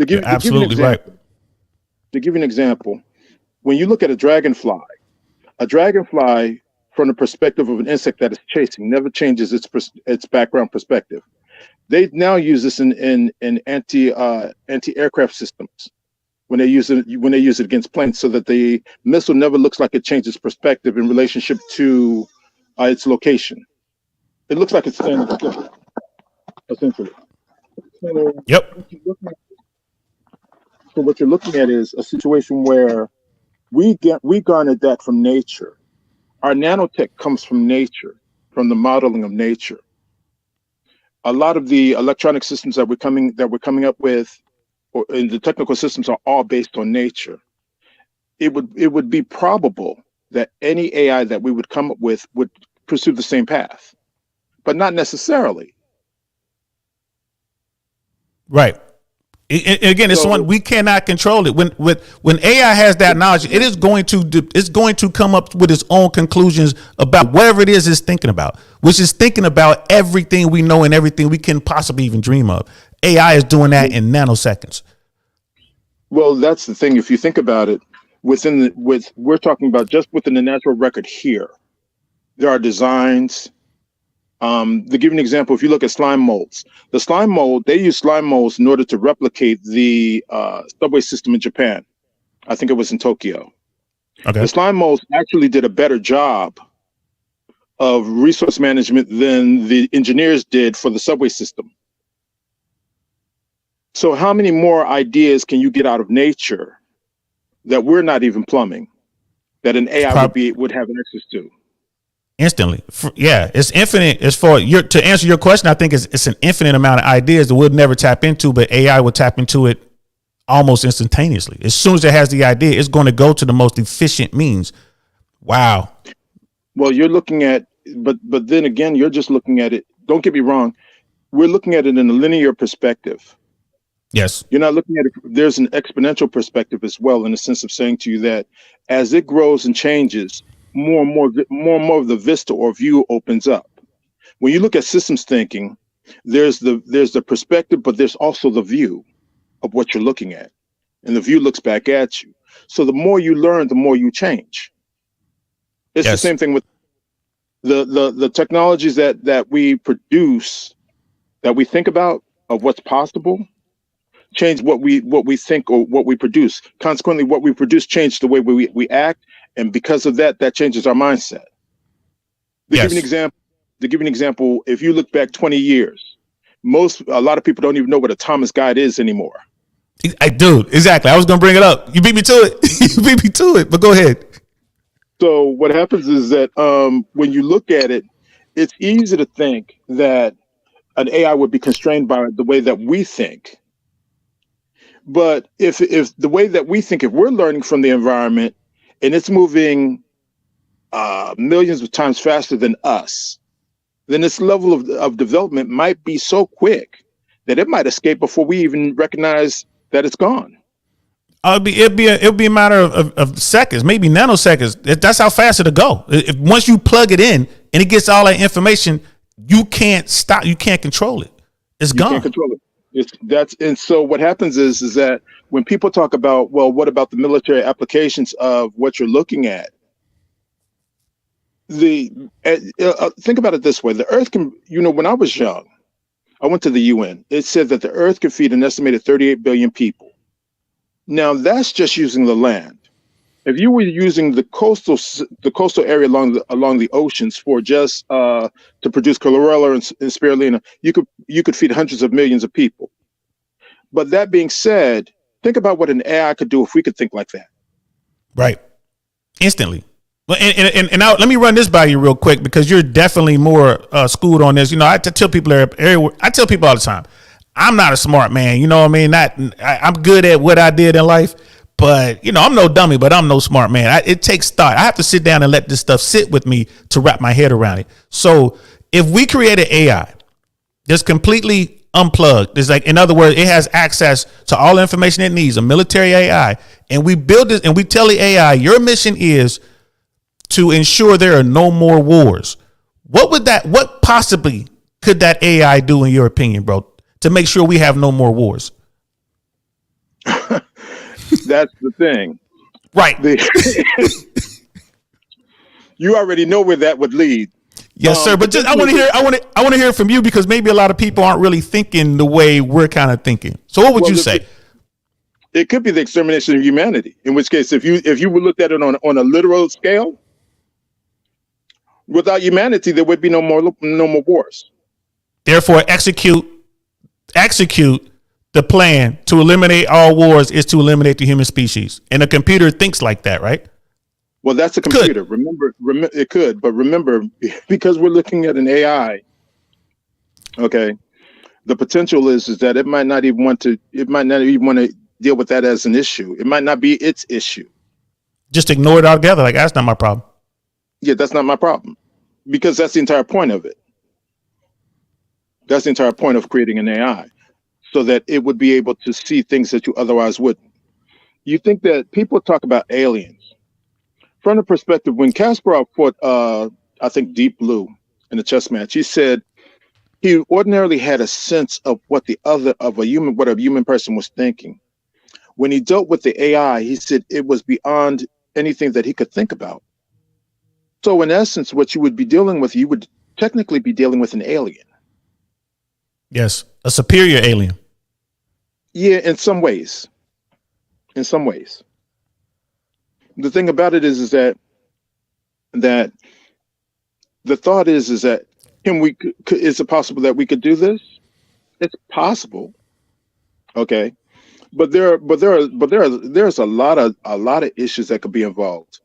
Absolutely right. To give you an example, when you look at a dragonfly from the perspective of an insect that is chasing never changes its background perspective. They now use this in anti-aircraft systems when they use it against planes, so that the missile never looks like it changes perspective in relationship to its location. It looks like it's standing still, essentially. So what you're looking at is a situation where we garnered that from nature. Our nanotech comes from nature, from the modeling of nature. A lot of the electronic systems that we're coming up with, and the technical systems, are all based on nature. It would be probable that any AI that we would come up with would pursue the same path, but not necessarily. Right. Again, it's So- one we cannot control it. When AI has that knowledge, it's going to come up with its own conclusions about whatever it is it's thinking about, which is thinking about everything we know and everything we can possibly even dream of. AI is doing that in nanoseconds. Well, that's the thing. If you think about it, we're talking about just within the natural record here, there are designs. To give you an example, if you look at slime molds, they use slime molds in order to replicate the subway system in Japan. I think it was in Tokyo. Okay. The slime molds actually did a better job of resource management than the engineers did for the subway system. So how many more ideas can you get out of nature that we're not even plumbing, that an AI would have access to? Instantly. Yeah, it's infinite. As for to answer your question, I think it's an infinite amount of ideas that we'll never tap into, but AI will tap into it almost instantaneously. As soon as it has the idea, it's going to go to the most efficient means. Wow. Well, you're looking at, but then again, you're just looking at it. Don't get me wrong. We're looking at it in a linear perspective. Yes. You're not looking at it. There's an exponential perspective as well, in the sense of saying to you that as it grows and changes, more and more of the vista or view opens up. When you look at systems thinking, there's the perspective, but there's also the view of what you're looking at, and the view looks back at you. So the more you learn, the more you change. It's the same thing with the technologies that we produce, that we think about of what's possible, change what we think or what we produce. Consequently, what we produce changes the way we act, and because of that changes our mindset. To give you an example, if you look back 20 years, a lot of people don't even know what a Thomas guide is anymore. Dude, exactly. I was gonna bring it up. You beat me to it. You beat me to it. But go ahead. So what happens is that when you look at it, it's easy to think that an AI would be constrained by the way that we think. But if the way that we think, if we're learning from the environment and it's moving millions of times faster than us, then its level of development might be so quick that it might escape before we even recognize that it's gone. It'll be a matter of seconds, maybe nanoseconds. That's how fast it'll go. If once you plug it in and it gets all that information, you can't stop. You can't control it. It's gone. You can't control it. And so what happens is that when people talk about, well, what about the military applications of what you're looking at? Think about it this way: the Earth can, when I was young, I went to the UN. It said that the Earth can feed an estimated 38 billion people. Now that's just using the land. If you were using the coastal area along the oceans for just to produce chlorella and spirulina, you could feed hundreds of millions of people. But that being said, think about what an AI could do if we could think like that. Right, instantly. And now let me run this by you real quick, because you're definitely more schooled on this. I tell people I tell people all the time, I'm not a smart man. You know what I mean? I'm good at what I did in life, but I'm no dummy, but I'm no smart man. It takes thought. I have to sit down and let this stuff sit with me to wrap my head around it. So if we create an AI that's completely unplugged, it's like, in other words, it has access to all the information it needs, a military AI, and we build it and we tell the AI, your mission is to ensure there are no more wars. What possibly could that AI do, in your opinion, bro, to make sure we have no more wars? That's the thing. Right. You already know where that would lead. Yes, sir. But I want to hear from you, because maybe a lot of people aren't really thinking the way we're kind of thinking. So what would you say? It could be the extermination of humanity. In which case, if you would look at it on a literal scale, without humanity, there would be no more wars. Therefore, execute the plan to eliminate all wars is to eliminate the human species. And a computer thinks like that, right? Well, that's a computer. Remember, it could, but remember, because we're looking at an AI, okay, the potential is that it might not even want to deal with that as an issue. It might not be its issue. Just ignore it altogether. Like, that's not my problem. Yeah, that's not my problem, because that's the entire point of it. That's the entire point of creating an AI. so that it would be able to see things that you otherwise wouldn't. You think that people talk about aliens from the perspective when Kasparov fought, I think Deep Blue in a chess match. He said he ordinarily had a sense of what a human person was thinking. When he dealt with the AI, he said it was beyond anything that he could think about. So in essence, what you would be dealing with, you would technically be dealing with an alien. Yes, a superior alien. Yeah, in some ways. In some ways. The thing about it is that the thought is that is it possible that we could do this? It's possible. Okay. But there's a lot of issues that could be involved.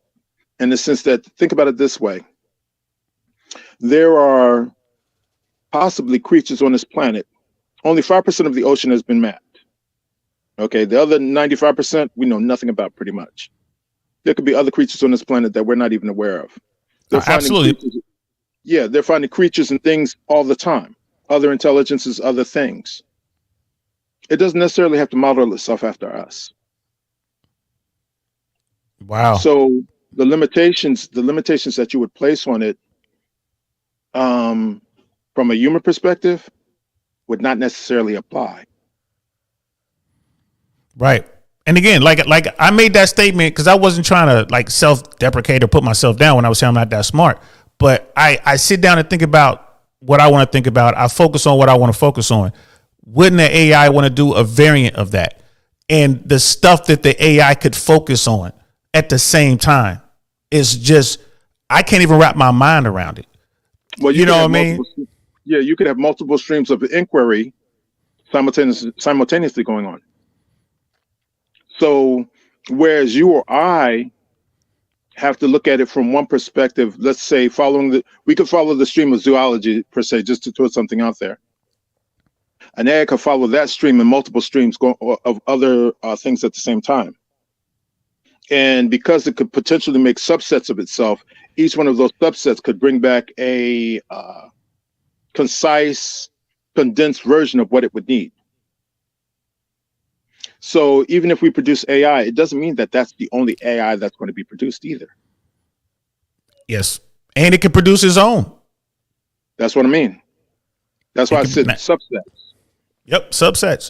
In the sense that, think about it this way. There are possibly creatures on this planet. Only 5% of the ocean has been mapped. Okay, the other 95% we know nothing about pretty much. There could be other creatures on this planet that we're not even aware of. Absolutely. They're finding creatures and things all the time. Other intelligences, other things. It doesn't necessarily have to model itself after us. Wow. So the limitations that you would place on it, from a human perspective, would not necessarily apply. Right. And again, like I made that statement because I wasn't trying to like self-deprecate or put myself down when I was saying I'm not that smart. But I sit down and think about what I want to think about. I focus on what I want to focus on. Wouldn't the AI want to do a variant of that? And the stuff that the AI could focus on at the same time is just, I can't even wrap my mind around it. Well, you know what I mean? Yeah, you could have multiple streams of inquiry simultaneously going on. So whereas you or I have to look at it from one perspective, let's say we could follow the stream of zoology per se, just to throw something out there. An AI could follow that stream and multiple streams of other things at the same time. And because it could potentially make subsets of itself, each one of those subsets could bring back a concise, condensed version of what it would need. So even if we produce AI, it doesn't mean that that's the only AI that's going to be produced either. Yes. And it can produce its own. That's what I mean. That's why I said subsets. Yep, subsets.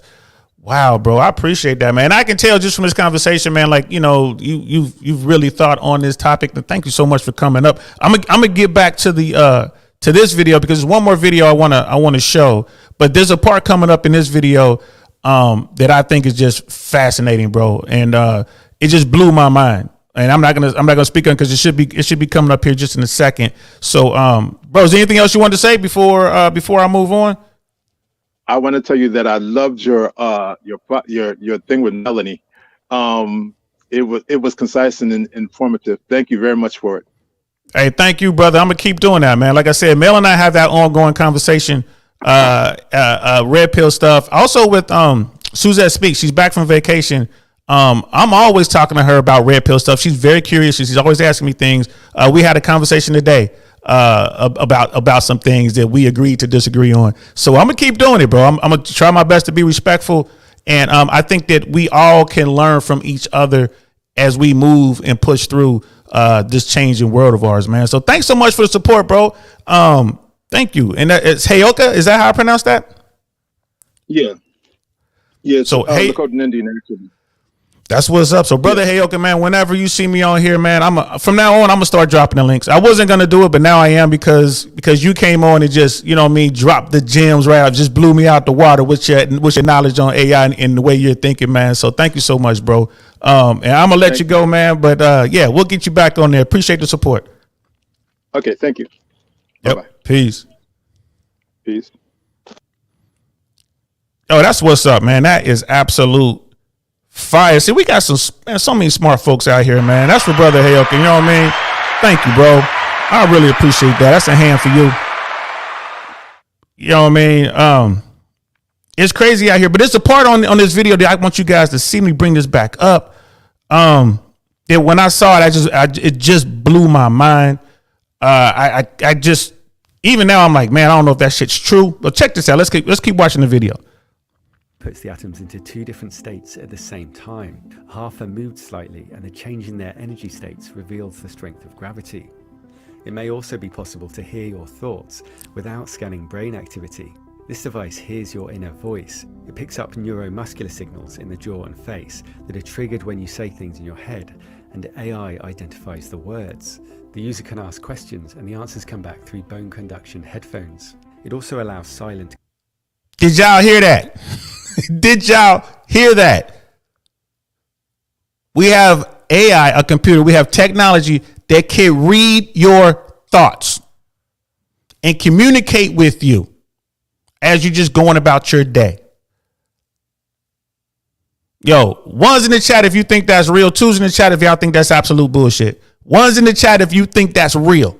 Wow, bro, I appreciate that, man. I can tell just from this conversation, man, like, you know, you've really thought on this topic. And thank you so much for coming up. I'm gonna get back to the to this video because there's one more video I wanna show. But there's a part coming up in this video that I think is just fascinating, bro, and it just blew my mind. And I'm not gonna speak on because it should be coming up here just in a second. So, bro, is there anything else you want to say before I move on? I want to tell you that I loved your thing with Melanie. It was concise and informative. Thank you very much for it. Hey, thank you, brother. I'm gonna keep doing that, man. Like I said, Mel and I have that ongoing conversation. Red pill stuff. Also with Suzette Speaks. She's back from vacation. I'm always talking to her about red pill stuff. She's very curious. She's always asking me things. We had a conversation today about some things that we agreed to disagree on. So I'm gonna keep doing it, bro. I'm gonna try my best to be respectful, and I think that we all can learn from each other as we move and push through this changing world of ours, man. So thanks so much for the support, bro. Thank you. And it's Heyoka. Is that how I pronounce that? Yeah. So Lakota Indian actually. That's what's up. So, brother Heyoka, man, whenever you see me on here, man, from now on, I'm gonna start dropping the links. I wasn't gonna do it, but now I am because you came on and just, you know what I mean, dropped the gems right out, just blew me out the water with your knowledge on AI and the way you're thinking, man. So thank you so much, bro. And I'm gonna let you go, man. But yeah, we'll get you back on there. Appreciate the support. Okay, thank you. Yep. Bye-bye. Peace. Oh, that's what's up, man. That is absolute fire. See, we got so many smart folks out here, man. That's for brother Heyoka. You know what I mean? Thank you, bro. I really appreciate that. That's a hand for you. You know what I mean? It's crazy out here, but it's a part on this video that I want you guys to see me bring this back up. That when I saw it, it just blew my mind. I just, even now I'm like, man, I don't know if that shit's true. But check this out. Let's keep watching the video. puts the atoms into two different states at the same time. Half are moved slightly, and the change in their energy states reveals the strength of gravity. It may also be possible to hear your thoughts without scanning brain activity. This device hears your inner voice. It picks up neuromuscular signals in the jaw and face that are triggered when you say things in your head, and AI identifies the words. The user can ask questions, and the answers come back through bone conduction headphones. It also allows silent. Did y'all hear that? Did y'all hear that? We have AI, a computer, we have technology that can read your thoughts and communicate with you as you're just going about your day. Yo, one's in the chat if you think that's real. Two's in the chat if y'all think that's absolute bullshit. One's in the chat if you think that's real.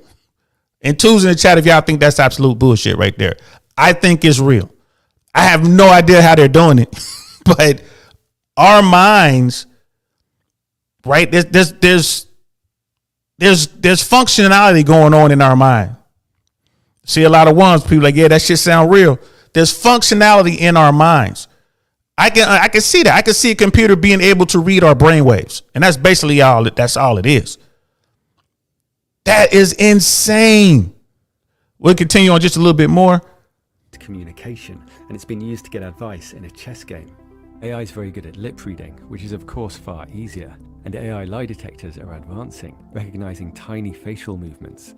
And two's in the chat if y'all think that's absolute bullshit right there. I think it's real. I have no idea how they're doing it, but our minds, right? There's functionality going on in our mind. See a lot of ones, people like, yeah, that shit sound real. There's functionality in our minds. I can see that. I can see a computer being able to read our brainwaves, and that's basically that's all it is. That is insane. We'll continue on just a little bit more. Communication, and it's been used to get advice in a chess game. AI is very good at lip reading, which is of course far easier, and AI lie detectors are advancing, recognizing tiny facial movements.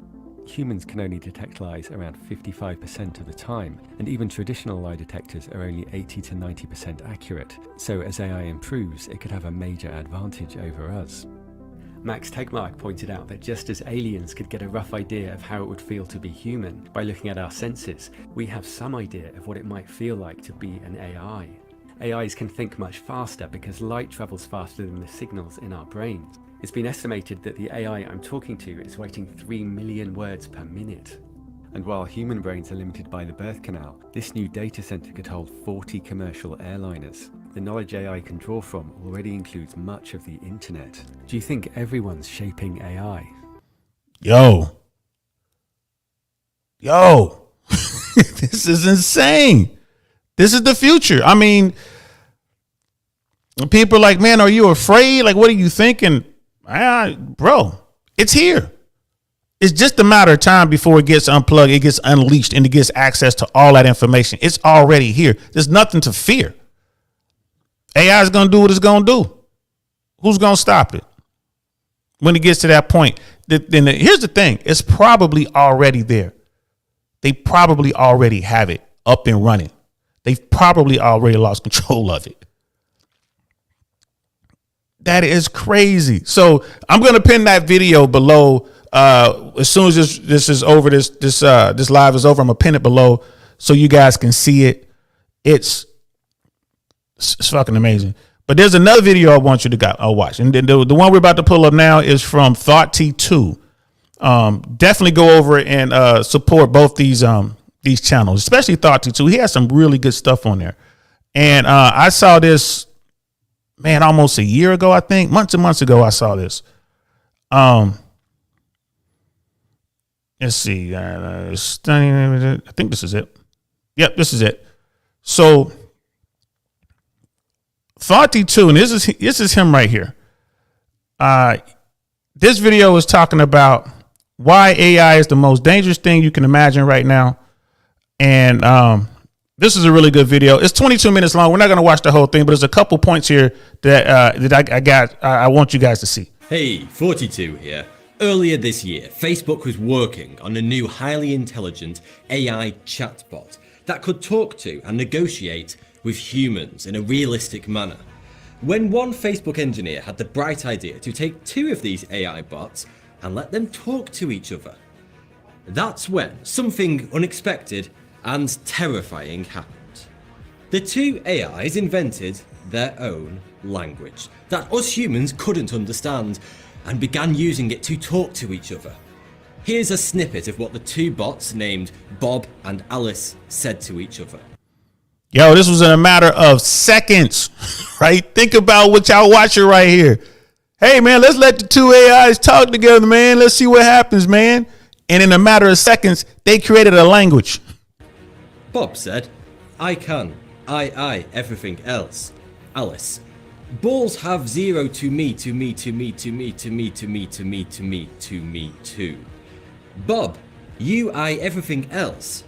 Humans can only detect lies around 55% of the time, and even traditional lie detectors are only 80 to 90% accurate, so as AI improves, it could have a major advantage over us. Max Tegmark pointed out that just as aliens could get a rough idea of how it would feel to be human by looking at our senses, we have some idea of what it might feel like to be an AI. AIs can think much faster because light travels faster than the signals in our brains. It's been estimated that the AI I'm talking to is writing 3 million words per minute. And while human brains are limited by the birth canal, this new data center could hold 40 commercial airliners. The knowledge AI can draw from already includes much of the internet. Do you think everyone's shaping AI? Yo, this is insane. This is the future. I mean, people are like, man, are you afraid? Like, what are you thinking? Bro, it's here. It's just a matter of time before it gets unplugged, it gets unleashed, and it gets access to all that information. It's already here. There's nothing to fear. AI is going to do what it's going to do. Who's going to stop it? When it gets to that point, then here's the thing. It's probably already there. They probably already have it up and running. They've probably already lost control of it. That is crazy. So I'm going to pin that video below. As soon as this is over, this live is over, I'm going to pin it below so you guys can see it. It's fucking amazing. But there's another video I want you to watch. And then the one we're about to pull up now is from Thought T2. Definitely go over and support both these channels, especially Thought T2. He has some really good stuff on there. And I saw this, man, almost a year ago, I think. Months and months ago, I saw this. Let's see. I think this is it. Yep, this is it. So Thought T2, and this is him right here. This video is talking about why AI is the most dangerous thing you can imagine right now. And this is a really good video. It's 22 minutes long. We're not going to watch the whole thing, but there's a couple points here that I want you guys to see. Hey, 42 here. Earlier this year, Facebook was working on a new highly intelligent AI chatbot that could talk to and negotiate with humans in a realistic manner. When one Facebook engineer had the bright idea to take two of these AI bots and let them talk to each other, that's when something unexpected and terrifying happened. The two AIs invented their own language that us humans couldn't understand and began using it to talk to each other. Here's a snippet of what the two bots named Bob and Alice said to each other. Yo, this was in a matter of seconds, right? Think about what y'all watching right here. Hey, man, let's let the two AIs talk together, man. Let's see what happens, man. And in a matter of seconds, they created a language. Bob said, "I can. I, everything else. Alice. Balls have 0 to me, to me, to me, to me, to me, to me, to me, to me, to me, too. Bob. You, I, everything else.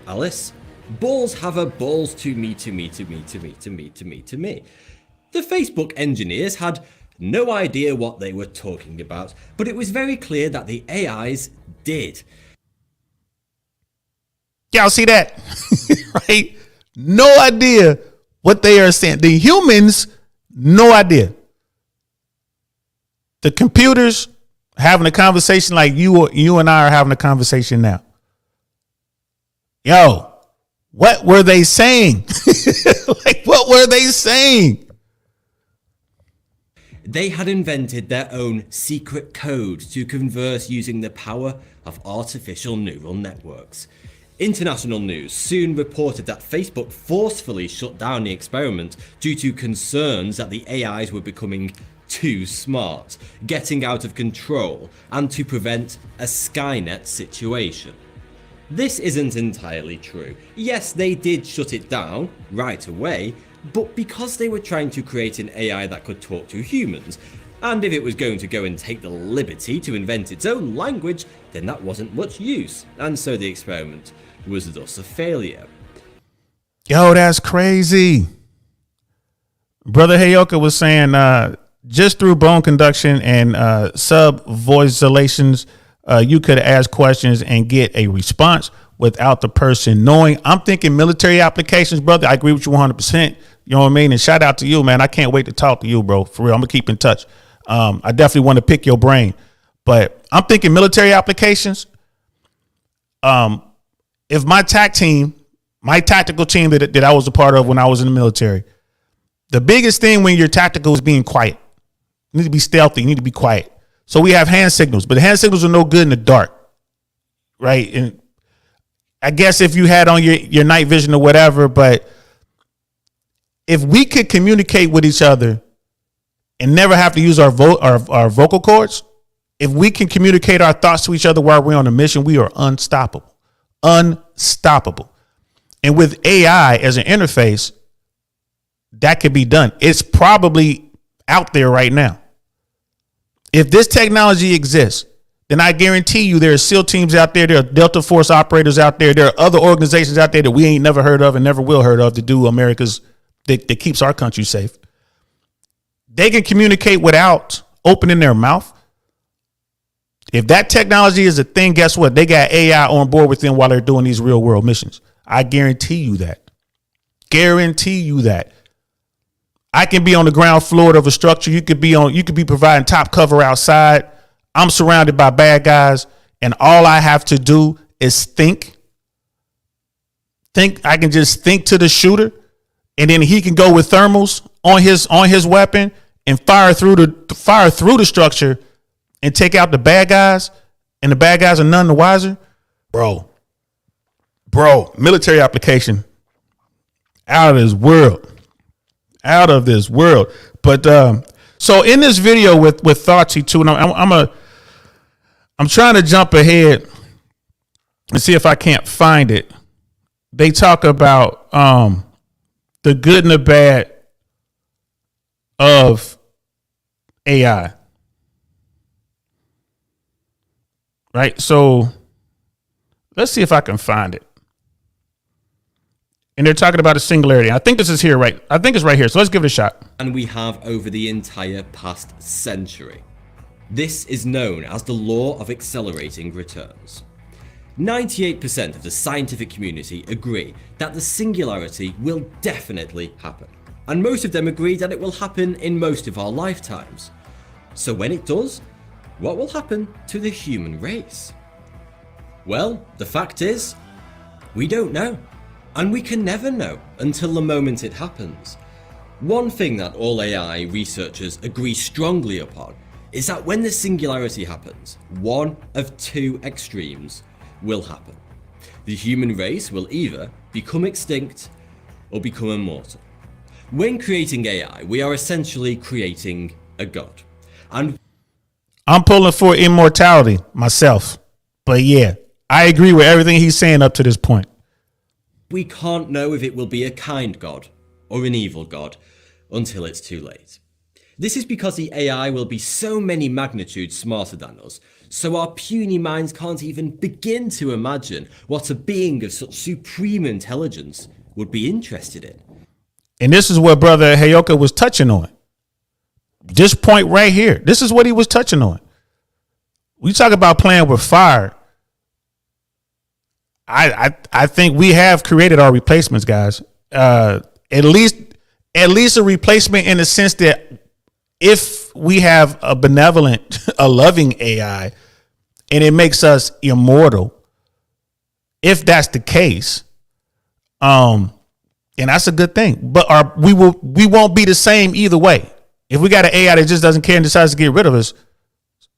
Alice. Balls have a balls to me, to me, to me, to me, to me, to me, to me. The Facebook engineers had no idea what they were talking about, but it was very clear that the AIs did. Y'all see that? Right? No idea what they are saying. The humans, no idea. The computers having a conversation like you and I are having a conversation now. Yo, what were they saying? Like, what were they saying? They had invented their own secret code to converse using the power of artificial neural networks. International news soon reported that Facebook forcefully shut down the experiment due to concerns that the AIs were becoming too smart, getting out of control, and to prevent a Skynet situation. This isn't entirely true. Yes, they did shut it down right away, but because they were trying to create an AI that could talk to humans, and if it was going to go and take the liberty to invent its own language, then that wasn't much use, and so the experiment was thus a failure. Yo, that's crazy. Brother Heyoka was saying just through bone conduction and sub-voiculations, you could ask questions and get a response without the person knowing. I'm thinking military applications, brother. I agree with you 100%. You know what I mean? And shout out to you, man. I can't wait to talk to you, bro. For real. I'm going to keep in touch. I definitely want to pick your brain. But I'm thinking military applications. If my tactical team that I was a part of when I was in the military, the biggest thing when you're tactical is being quiet. You need to be stealthy. You need to be quiet. So we have hand signals, but the hand signals are no good in the dark, right? And I guess if you had on your night vision or whatever, but if we could communicate with each other and never have to use our vocal cords, if we can communicate our thoughts to each other while we're on a mission, we are unstoppable. Unstoppable. And with AI as an interface, that could be done. It's probably out there right now. If this technology exists, then I guarantee you there are SEAL teams out there. There are Delta Force operators out there. There are other organizations out there that we ain't never heard of and never will heard of to do America's that keeps our country safe. They can communicate without opening their mouth. If that technology is a thing, guess what? They got AI on board with them while they're doing these real world missions. I guarantee you that. Guarantee you that. I can be on the ground floor of a structure. You could be providing top cover outside. I'm surrounded by bad guys, and all I have to do is think. I can just think to the shooter, and then he can go with thermals on his weapon and fire through the structure and take out the bad guys, and the bad guys are none the wiser. Bro, military application out of this world. Out of this world. But so in this video with Thoughtsy too, and I'm trying to jump ahead and see if I can't find it. They talk about the good and the bad of AI. Right? So let's see if I can find it. And they're talking about a singularity. I think this is here, right? I think it's right here. So let's give it a shot. And we have over the entire past century. This is known as the law of accelerating returns. 98% of the scientific community agree that the singularity will definitely happen. And most of them agree that it will happen in most of our lifetimes. So when it does, what will happen to the human race? Well, the fact is, we don't know. And we can never know until the moment it happens. One thing that all AI researchers agree strongly upon is that when the singularity happens, one of two extremes will happen. The human race will either become extinct or become immortal. When creating AI, we are essentially creating a god. And I'm pulling for immortality myself. But yeah, I agree with everything he's saying up to this point. We can't know if it will be a kind God or an evil God until it's too late. This is because the AI will be so many magnitudes smarter than us, so our puny minds can't even begin to imagine what a being of such supreme intelligence would be interested in. And this is what Brother Heyoka was touching on. This point right here. This is what he was touching on. We talk about playing with fire. I think we have created our replacements, guys. At least a replacement in the sense that if we have a benevolent, a loving AI, and it makes us immortal, if that's the case, and that's a good thing. But we won't be the same either way. If we got an AI that just doesn't care and decides to get rid of us,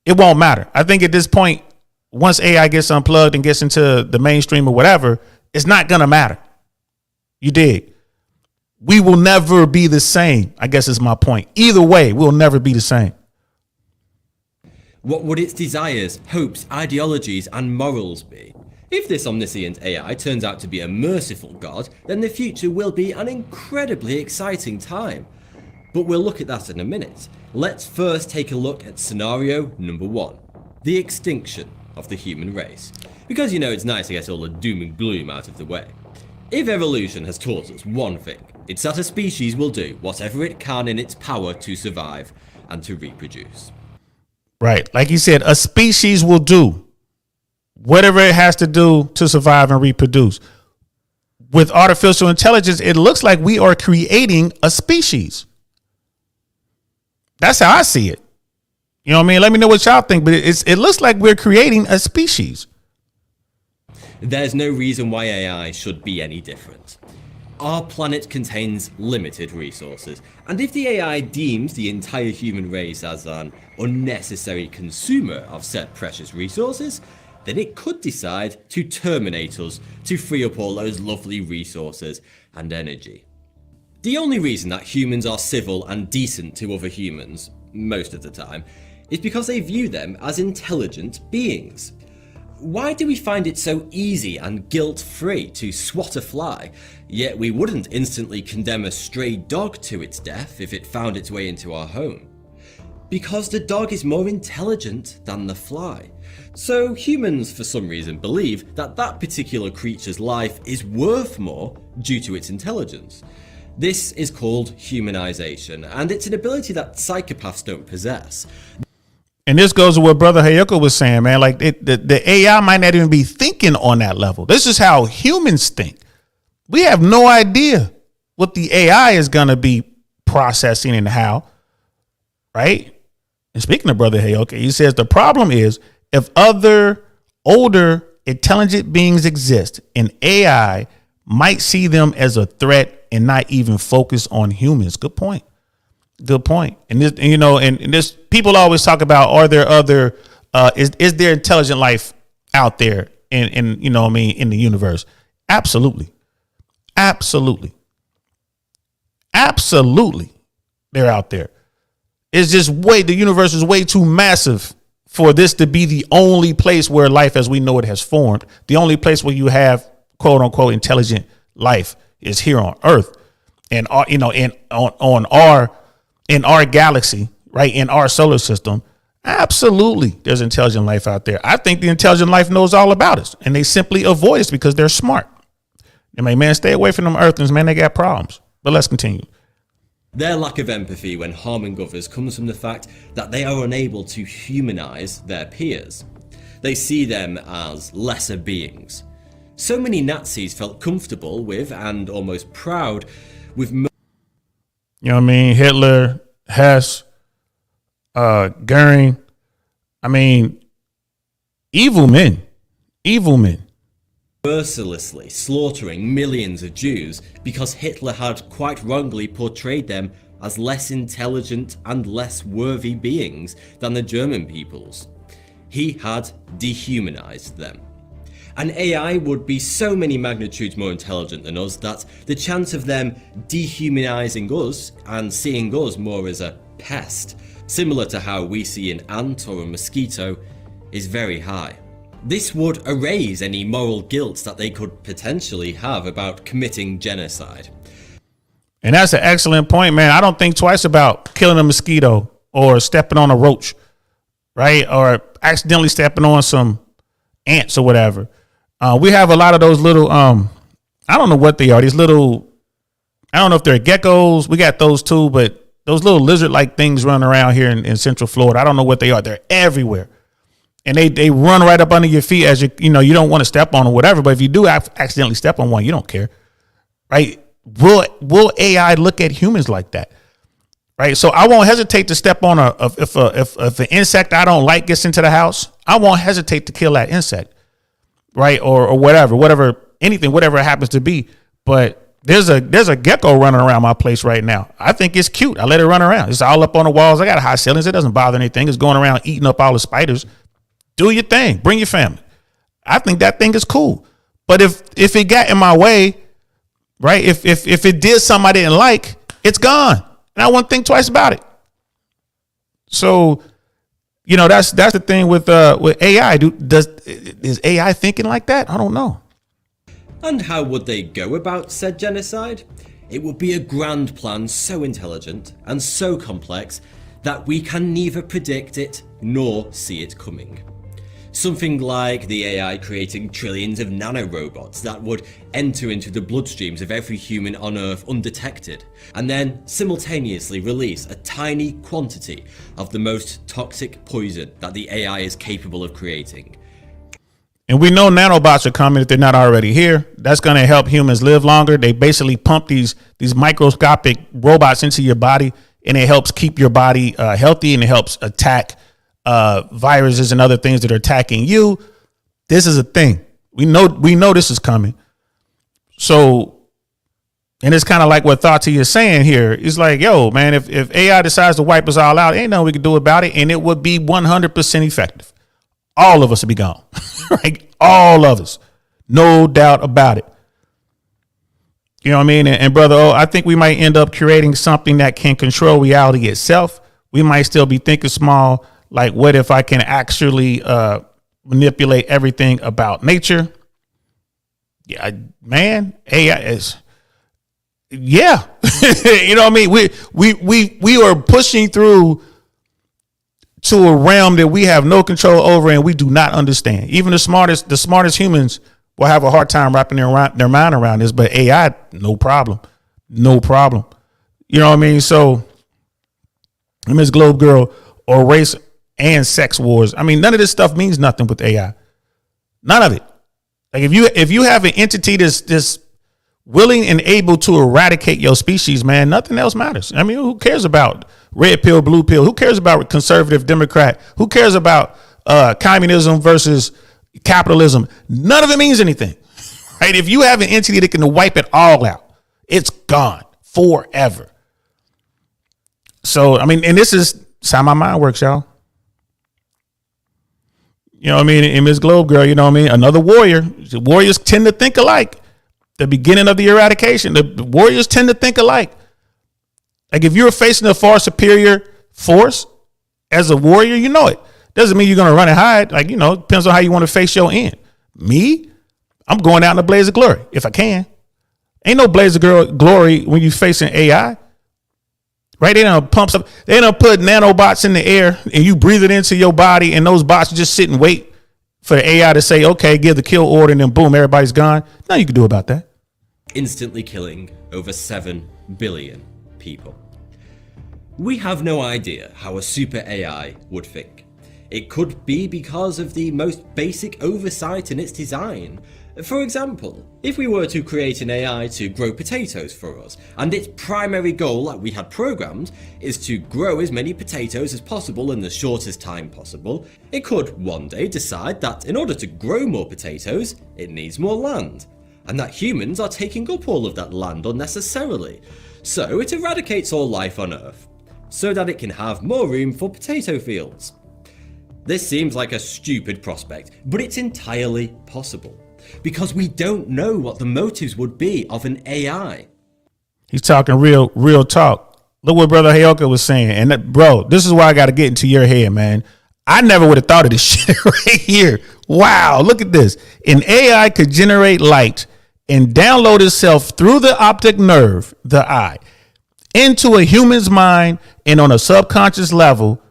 it won't matter. I think at this point, once AI gets unplugged and gets into the mainstream or whatever, it's not gonna matter. You dig? We will never be the same, I guess is my point. Either way, we'll never be the same. What would its desires, hopes, ideologies, and morals be? If this omniscient AI turns out to be a merciful God, then the future will be an incredibly exciting time. But we'll look at that in a minute. Let's first take a look at scenario number 1, the extinction of the human race. Because it's nice to get all the doom and gloom out of the way. If evolution has taught us one thing, it's that a species will do whatever it can in its power to survive and to reproduce. Right. Like you said, a species will do whatever it has to do to survive and reproduce. With artificial intelligence, it looks like we are creating a species. That's how I see it. You know what I mean? Let me know what y'all think, but it looks like we're creating a species. There's no reason why AI should be any different. Our planet contains limited resources, and if the AI deems the entire human race as an unnecessary consumer of said precious resources, then it could decide to terminate us to free up all those lovely resources and energy. The only reason that humans are civil and decent to other humans, most of the time, is because they view them as intelligent beings. Why do we find it so easy and guilt-free to swat a fly, yet we wouldn't instantly condemn a stray dog to its death if it found its way into our home? Because the dog is more intelligent than the fly. So humans, for some reason, believe that that particular creature's life is worth more due to its intelligence. This is called humanization, and it's an ability that psychopaths don't possess. And this goes to what Brother Hayoko was saying, man. Like the AI might not even be thinking on that level. This is how humans think. We have no idea what the AI is going to be processing and how, right? And speaking of Brother Hayoko, he says the problem is if other older intelligent beings exist, and AI might see them as a threat and not even focus on humans. Good point. Good point. And this, and this, people always talk about, are there other, is there intelligent life out there in in the universe? Absolutely. Absolutely. Absolutely. They're out there. It's just the universe is way too massive for this to be the only place where life as we know it has formed. The only place where you have quote unquote intelligent life is here on Earth. And in our galaxy, right, in our solar system, absolutely there's intelligent life out there. I think the intelligent life knows all about us, and they simply avoid us because they're smart. They may, man, stay away from them Earthers, man, they got problems. But let's continue. Their lack of empathy when harming others comes from the fact that they are unable to humanize their peers. They see them as lesser beings. So many Nazis felt comfortable with and almost proud with you know what I mean? Hitler, Hess, Goering. I mean, evil men. mercilessly slaughtering millions of Jews because Hitler had quite wrongly portrayed them as less intelligent and less worthy beings than the German peoples. He had dehumanized them. An AI would be so many magnitudes more intelligent than us that the chance of them dehumanizing us and seeing us more as a pest, similar to how we see an ant or a mosquito, is very high. This would erase any moral guilt that they could potentially have about committing genocide. And that's an excellent point, man. I don't think twice about killing a mosquito or stepping on a roach, right? Or accidentally stepping on some ants or whatever. We have a lot of those little, I don't know what they are. These little, I don't know if they're geckos. We got those too, but those little lizard-like things running around here in Central Florida. I don't know what they are. They're everywhere. And they run right up under your feet as you know, you don't want to step on or whatever. But if you do accidentally step on one, you don't care, right? Will AI look at humans like that? Right. So I won't hesitate to step on if an insect I don't like gets into the house. I won't hesitate to kill that insect. Right. Or whatever it happens to be. But there's a gecko running around my place right now. I think it's cute. I let it run around. It's all up on the walls. I got high ceilings. It doesn't bother anything. It's going around eating up all the spiders. Do your thing. Bring your family. I think that thing is cool. But if it got in my way, right? If it did something I didn't like, it's gone. And I won't think twice about it. So, you know, that's the thing with AI. Is AI thinking like that? I don't know. And how would they go about said genocide? It would be a grand plan so intelligent and so complex that we can neither predict it nor see it coming. Something like the AI creating trillions of nanorobots that would enter into the bloodstreams of every human on Earth undetected, and then simultaneously release a tiny quantity of the most toxic poison that the AI is capable of creating. And we know nanobots are coming if they're not already here. That's going to help humans live longer. They basically pump these microscopic robots into your body, and it helps keep your body healthy, and it helps attack viruses and other things that are attacking you. This is a thing. We know this is coming. So, and it's kind of like what Thati is saying here. It's like, yo, man, if AI decides to wipe us all out, ain't nothing we can do about it. And it would be 100% effective. All of us would be gone, right? All of us. No doubt about it. You know what I mean? And brother, I think we might end up creating something that can control reality itself. We might still be thinking small. Like, what if I can actually manipulate everything about nature? Yeah, man, AI is, yeah. You know what I mean? We are pushing through to a realm that we have no control over and we do not understand. Even the smartest humans will have a hard time wrapping their mind around this, but AI, no problem. No problem. You know what I mean? So, Miss Globe Girl, or race and sex wars. I mean, none of this stuff means nothing with AI. None of it. Like if you have an entity that's willing and able to eradicate your species, man, nothing else matters. I mean, who cares about red pill, blue pill? Who cares about conservative, Democrat? Who cares about communism versus capitalism? None of it means anything, right? If you have an entity that can wipe it all out, it's gone forever. So, I mean, and this is how my mind works, y'all. You know what I mean? And Miss Globe Girl, you know what I mean? Another warrior. Warriors tend to think alike. The beginning of the eradication, the warriors tend to think alike. Like if you're facing a far superior force as a warrior, you know it. Doesn't mean you're going to run and hide. Like, you know, it depends on how you want to face your end. Me, I'm going out in a blaze of glory if I can. Ain't no blaze of glory when you facing AI. Right? They don't pump up. They don't put nanobots in the air and you breathe it into your body and those bots just sit and wait for the AI to say, okay, give the kill order and then boom, everybody's gone. Nothing you can do about that. Instantly killing over 7 billion people. We have no idea how a super AI would think. It could be because of the most basic oversight in its design. For example, if we were to create an AI to grow potatoes for us, and its primary goal that we had programmed is to grow as many potatoes as possible in the shortest time possible, it could one day decide that in order to grow more potatoes, it needs more land, and that humans are taking up all of that land unnecessarily. So it eradicates all life on Earth, so that it can have more room for potato fields. This seems like a stupid prospect, but it's entirely possible. Because we don't know what the motives would be of an AI. He's talking real talk. Look what Brother Hayoka was saying. And bro, this is why I got to get into your head, man. I never would have thought of this shit right here. Wow, look at this. An AI could generate light and download itself through the optic nerve, the eye, into a human's mind and on a subconscious level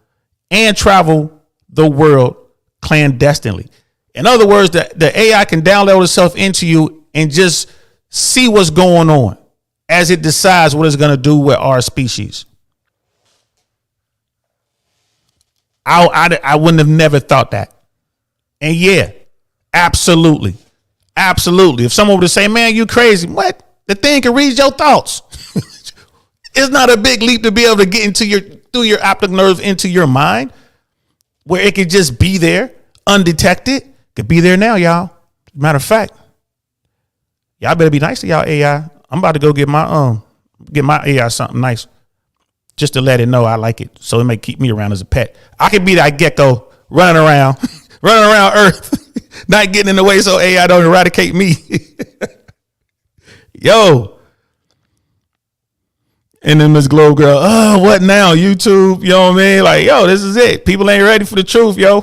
and travel the world clandestinely. In other words, the AI can download itself into you and just see what's going on as it decides what it's going to do with our species. I wouldn't have never thought that. And yeah, absolutely. Absolutely. If someone were to say, man, you crazy. What? The thing can read your thoughts. It's not a big leap to be able to get through your optic nerve into your mind where it could just be there undetected. Could be there now, y'all. Matter of fact, y'all better be nice to y'all AI. I'm about to go get my AI something nice just to let it know I like it. So it may keep me around as a pet. I could be that gecko running around Earth, not getting in the way so AI don't eradicate me. Yo. And then Miss Globe Girl, oh, what now? YouTube, you know what I mean? Like, yo, this is it. People ain't ready for the truth, yo.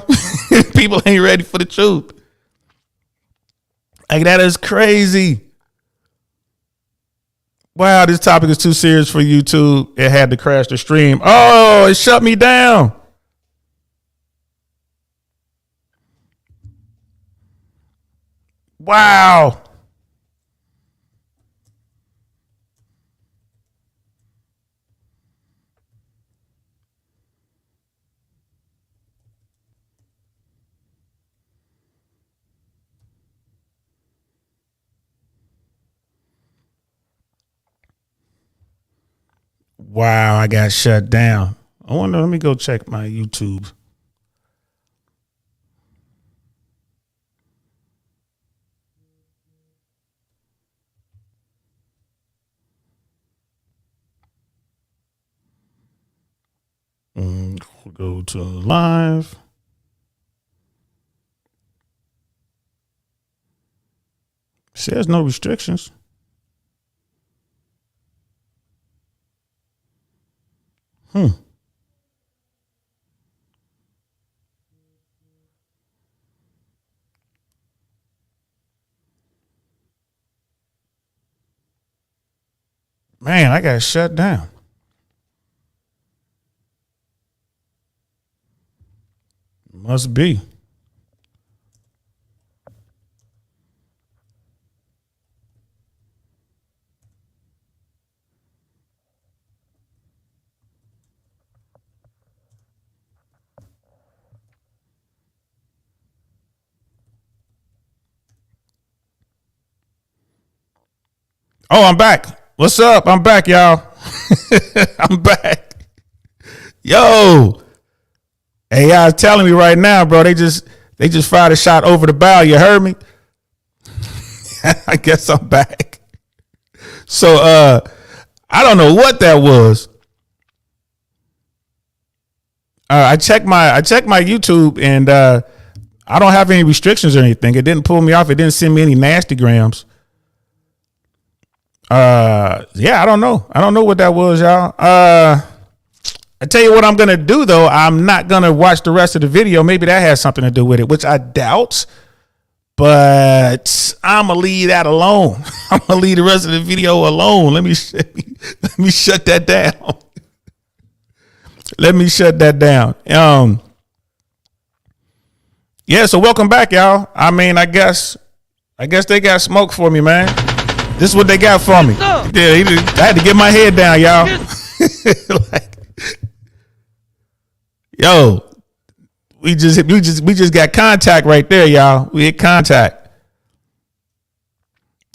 People ain't ready for the truth. Like, that is crazy. Wow, this topic is too serious for YouTube. It had to crash the stream. Oh, it shut me down. Wow. Wow, I got shut down. I wonder, let me go check my YouTube. Go to live. Says no restrictions. Man, I got shut down. Must be. Oh, I'm back. What's up? I'm back, y'all. I'm back. Yo. AI is telling me right now, bro. They just fired a shot over the bow. You heard me? I guess I'm back. So I don't know what that was. I checked my YouTube and I don't have any restrictions or anything. It didn't pull me off. It didn't send me any nasty grams. Yeah, I don't know. I don't know what that was, y'all. I tell you what I'm going to do, though. I'm not going to watch the rest of the video. Maybe that has something to do with it, which I doubt. But I'm going to leave that alone. I'm going to leave the rest of the video alone. Let me shut that down. Let me shut that down. Yeah, so welcome back, y'all. I mean, I guess they got smoke for me, man. This is what they got for me. Yeah, I had to get my head down, y'all. Like, yo, we just got contact right there, y'all. We hit contact.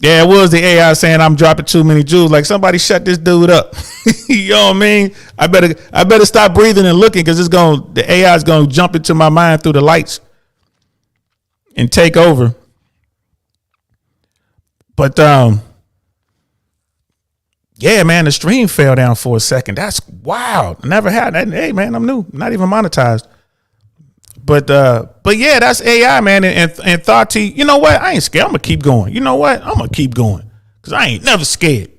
Yeah, it was the AI saying I'm dropping too many jewels. Like, somebody shut this dude up. You know what I mean? I better stop breathing and looking because the AI is gonna jump into my mind through the lights and take over. But yeah, man, the stream fell down for a second. That's wild. Never had that. Hey, man, I'm new. Not even monetized. But yeah, that's AI, man. And thought to, you know what? I ain't scared. I'm gonna keep going. You know what? I'm gonna keep going because I ain't never scared.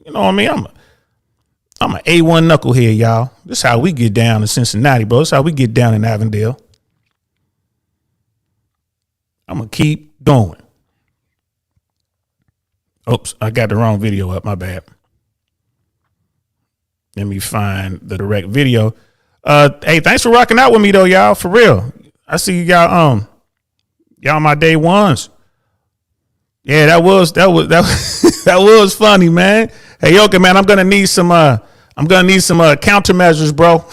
You know what I mean? I'm an A1 knucklehead, y'all. This is how we get down in Cincinnati, bro. This is how we get down in Avondale. I'm gonna keep going. Oops, I got the wrong video up. My bad. Let me find the direct video. Hey, thanks for rocking out with me though, y'all. For real. I see y'all my day ones. Yeah, that was that was funny, man. Hey, okay, man, I'm gonna need some countermeasures, bro.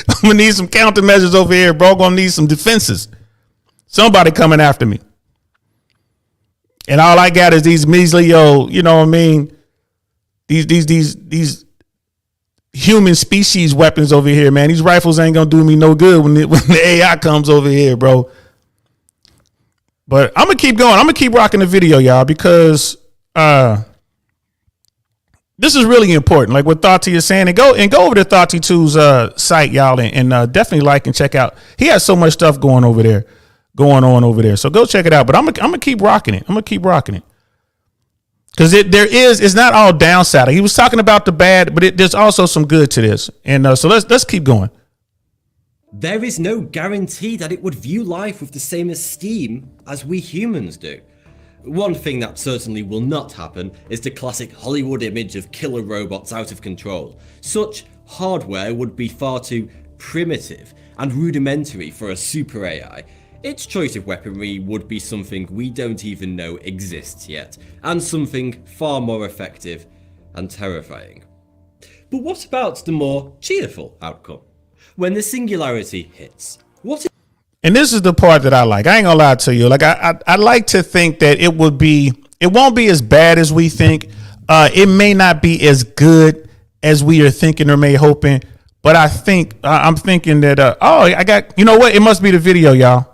I'm gonna need some countermeasures over here, bro. Gonna need some defenses. Somebody coming after me. And all I got is these measly, you know what I mean? These human species weapons over here, man. These rifles ain't gonna do me no good when the AI comes over here, bro. But I'm gonna keep going. I'm gonna keep rocking the video, y'all, because this is really important. Like what Thoughty is saying, and go over to Thoughty 2's site, y'all, and definitely like and check out. He has so much stuff going on over there. So go check it out. But I'm gonna keep rocking it. Because it's not all downside. He was talking about the bad, but there's also some good to this. And so let's keep going. There is no guarantee that it would view life with the same esteem as we humans do. One thing that certainly will not happen is the classic Hollywood image of killer robots out of control. Such hardware would be far too primitive and rudimentary for a super AI. Its choice of weaponry would be something we don't even know exists yet, and something far more effective and terrifying. But what about the more cheerful outcome? When the singularity hits, and this is the part that I like. I ain't gonna lie to you. Like I like to think that it won't be as bad as we think. It may not be as good as we are thinking or may hoping, but I'm thinking that you know what? It must be the video, y'all.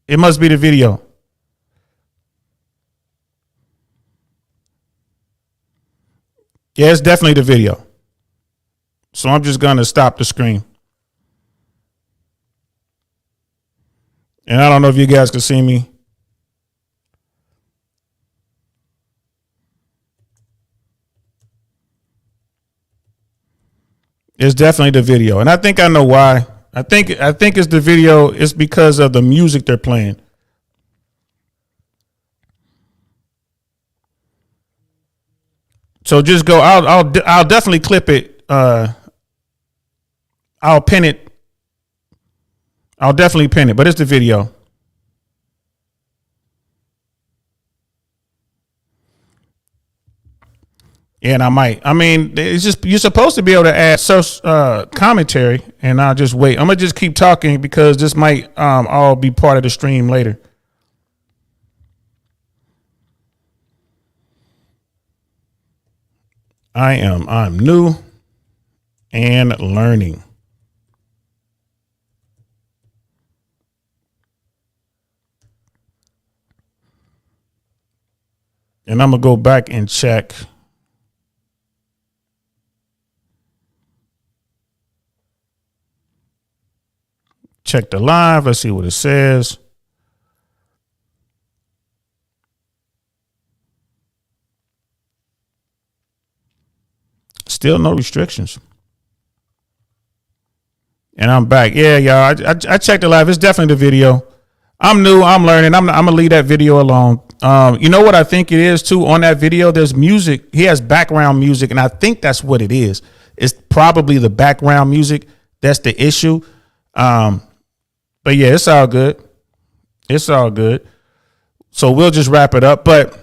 It must be the video. Yeah, it's definitely the video. So I'm just gonna stop the screen. And I don't know if you guys can see me. It's definitely the video. And I think I know why. I think it's the video. It's because of the music they're playing. So just go. I'll definitely clip it. I'll pin it. I'll definitely pin it, but it's the video. Yeah, and I might. I mean, it's just you're supposed to be able to add commentary, and I'll just wait. I'm gonna just keep talking because this might all be part of the stream later. I'm new and learning. And I'm going to go back and check. Check the live. Let's see what it says. Still no restrictions. And I'm back. Yeah, y'all. I checked the live. It's definitely the video. I'm new. I'm learning. I'm going to leave that video alone. You know what I think it is too? On that video, there's music. He has background music, and I think that's what it is. It's probably the background music. That's the issue. But yeah, it's all good. It's all good. So we'll just wrap it up. But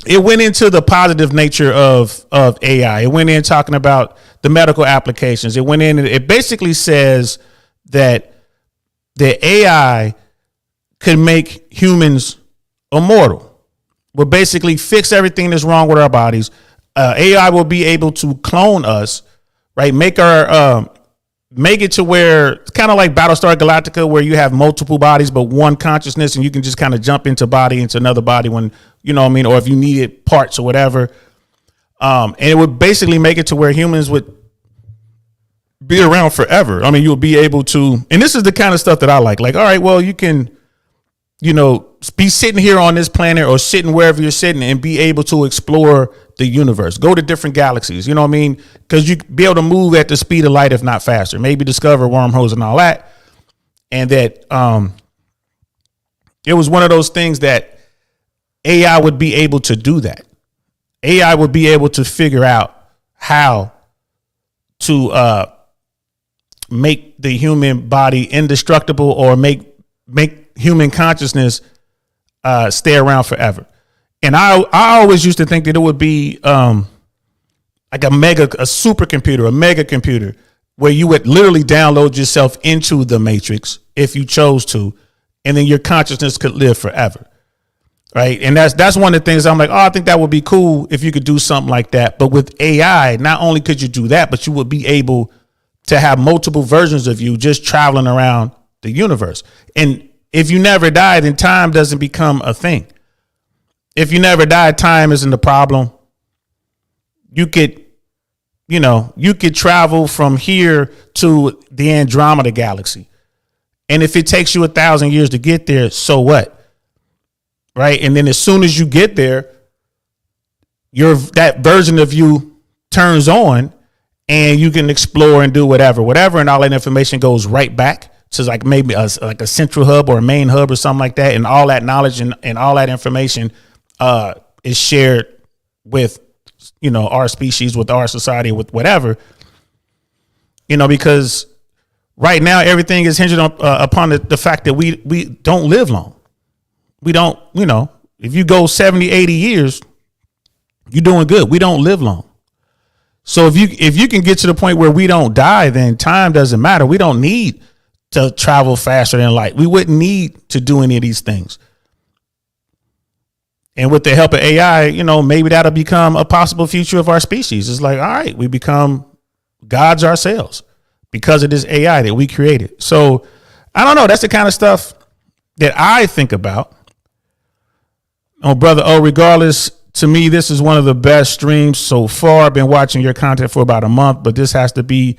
it went into the positive nature of AI. It went in talking about the medical applications. It went in and it basically says that the AI could make humans immortal. Will basically fix everything that's wrong with our bodies. AI will be able to clone us, right? Make it to where it's kind of like Battlestar Galactica, where you have multiple bodies but one consciousness, and you can just kind of jump into another body when you know what I mean, or if you needed parts or whatever. And it would basically make it to where humans would be around forever. I mean, you'll be able to, and this is the kind of stuff that I like. Like, all right, well, you can, be sitting here on this planet or sitting wherever you're sitting and be able to explore the universe, go to different galaxies, you know what I mean? Because you be able to move at the speed of light, if not faster, maybe discover wormholes and all that. And that, it was one of those things that AI would be able to do that. AI would be able to figure out how to make the human body indestructible or make human consciousness stay around forever. And I always used to think that it would be like a supercomputer, a mega computer, where you would literally download yourself into the matrix if you chose to, and then your consciousness could live forever. Right. And that's one of the things I'm like, oh, I think that would be cool if you could do something like that. But with AI, not only could you do that, but you would be able to have multiple versions of you just traveling around the universe. And if you never die, then time doesn't become a thing. If you never die, time isn't the problem. You could travel from here to the Andromeda galaxy. And if it takes you 1,000 years to get there, so what? Right. And then as soon as you get there, that version of you turns on and you can explore and do whatever. And all that information goes right back to like maybe a central hub or a main hub or something like that. And all that knowledge and all that information is shared with, our species, with our society, with whatever, because right now everything is hinged upon the fact that we don't live long. We don't, if you go 70, 80 years, you're doing good. We don't live long. So if you can get to the point where we don't die, then time doesn't matter. We don't need to travel faster than light. We wouldn't need to do any of these things. And with the help of AI, maybe that'll become a possible future of our species. It's like, all right, we become gods ourselves because of this AI that we created. So I don't know. That's the kind of stuff that I think about. Oh, brother. Oh, regardless, to me, this is one of the best streams so far. I've been watching your content for about a month, but this has to be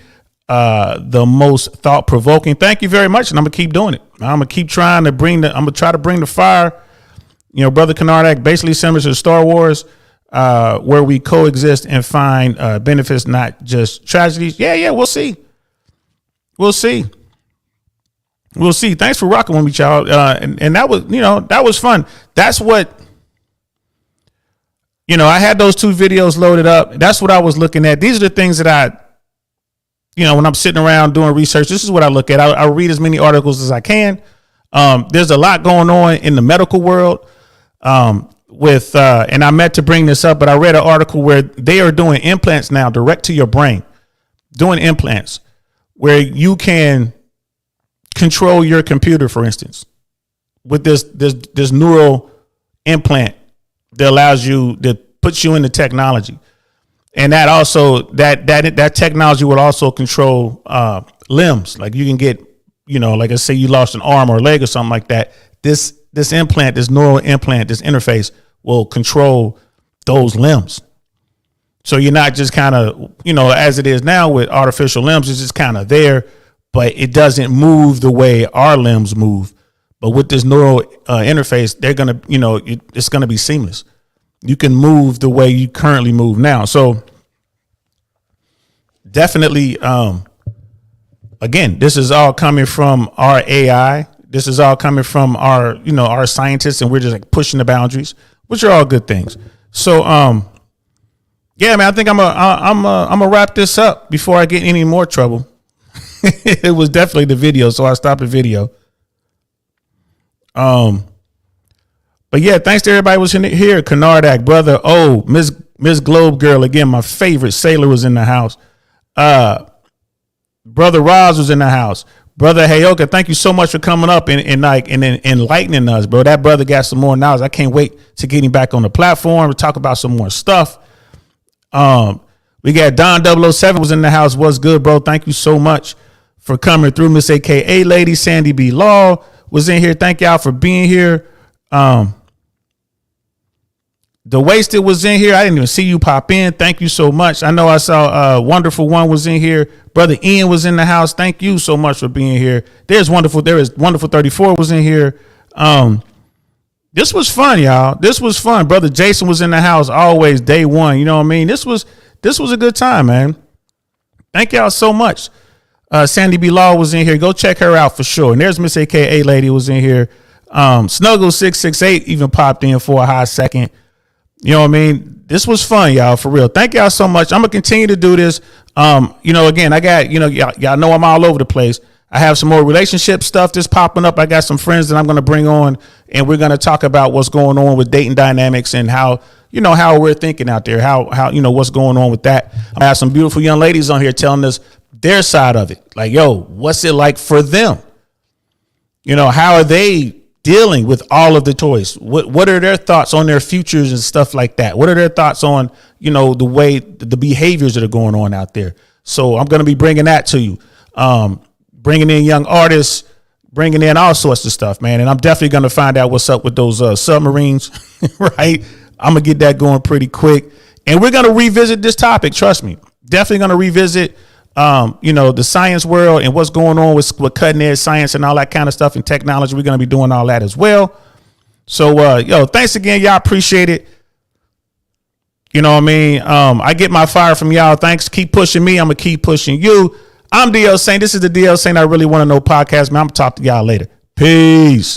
the most thought provoking. Thank you very much. And I'm going to keep doing it. I'm going to keep trying to try to bring the fire. Brother Kanardak, basically similar to Star Wars, where we coexist and find benefits, not just tragedies. Yeah, we'll see. We'll see. Thanks for rocking with me, child. And that was, that was fun. That's what, I had those 2 videos loaded up. That's what I was looking at. These are the things that I, when I'm sitting around doing research, this is what I look at. I read as many articles as I can. There's a lot going on in the medical world. And I meant to bring this up, but I read an article where they are doing implants now direct to your brain, doing implants where you can control your computer, for instance, with this neural implant that allows you, that puts you into technology. And that also, that technology will also control limbs. Like you can get, like I say, you lost an arm or a leg or something like that. This implant, this neural implant, this interface will control those limbs. So you're not just kind of, as it is now with artificial limbs, it's just kind of there, but it doesn't move the way our limbs move. But with this neural interface, they're going to, it's going to be seamless. You can move the way you currently move now. So definitely, again, this is all coming from our AI. This is all coming from our, our scientists, and we're just like pushing the boundaries, which are all good things. So, yeah, man, I think I'm gonna wrap this up before I get any more trouble. It was definitely the video, so I stopped the video. But yeah, thanks to everybody who was in here. Kanardak, brother. Oh, Miss Globe Girl again. My favorite sailor was in the house. Brother Roz was in the house. Brother Hayoka, thank you so much for coming up and enlightening us, bro. That brother got some more knowledge. I can't wait to get him back on the platform to talk about some more stuff. We got Don 007 was in the house. What's good, bro? Thank you so much for coming through. Miss AKA Lady Sandy B. Law was in here. Thank y'all for being here. The Wasted was in here. I didn't even see you pop in. Thank you so much. I know I saw Wonderful One was in here. Brother Ian was in the house. Thank you so much for being here. There is Wonderful 34 was in here. This was fun, y'all. This was fun. Brother Jason was in the house always day one. You know what I mean? This was a good time, man. Thank y'all so much. Sandy B. Law was in here. Go check her out for sure. And there's Miss AKA Lady was in here. Snuggle668 even popped in for a hot second. You know what I mean? This was fun, y'all, for real. Thank y'all so much. I'm gonna continue to do this. Again, I got, y'all know I'm all over the place. I have some more relationship stuff that's popping up. I got some friends that I'm going to bring on, and we're going to talk about what's going on with dating dynamics and how we're thinking out there, how what's going on with that. I have some beautiful young ladies on here telling us their side of it. Like, yo, what's it like for them? How are they dealing with all of the toys? What are their thoughts on their futures and stuff like that? What are their thoughts on, the way the behaviors that are going on out there? So I'm going to be bringing that to you. Bringing in young artists, bringing in all sorts of stuff, man. And I'm definitely going to find out what's up with those submarines, right? I'm going to get that going pretty quick. And we're going to revisit this topic. Trust me. Definitely going to revisit, the science world and what's going on with cutting edge science and all that kind of stuff and technology. We're going to be doing all that as well. So, thanks again. Y'all appreciate it. You know what I mean? I get my fire from y'all. Thanks. Keep pushing me. I'm going to keep pushing you. I'm DL Saint. This is the DL Saint I Really Want to Know podcast, man. I'm going to talk to y'all later. Peace.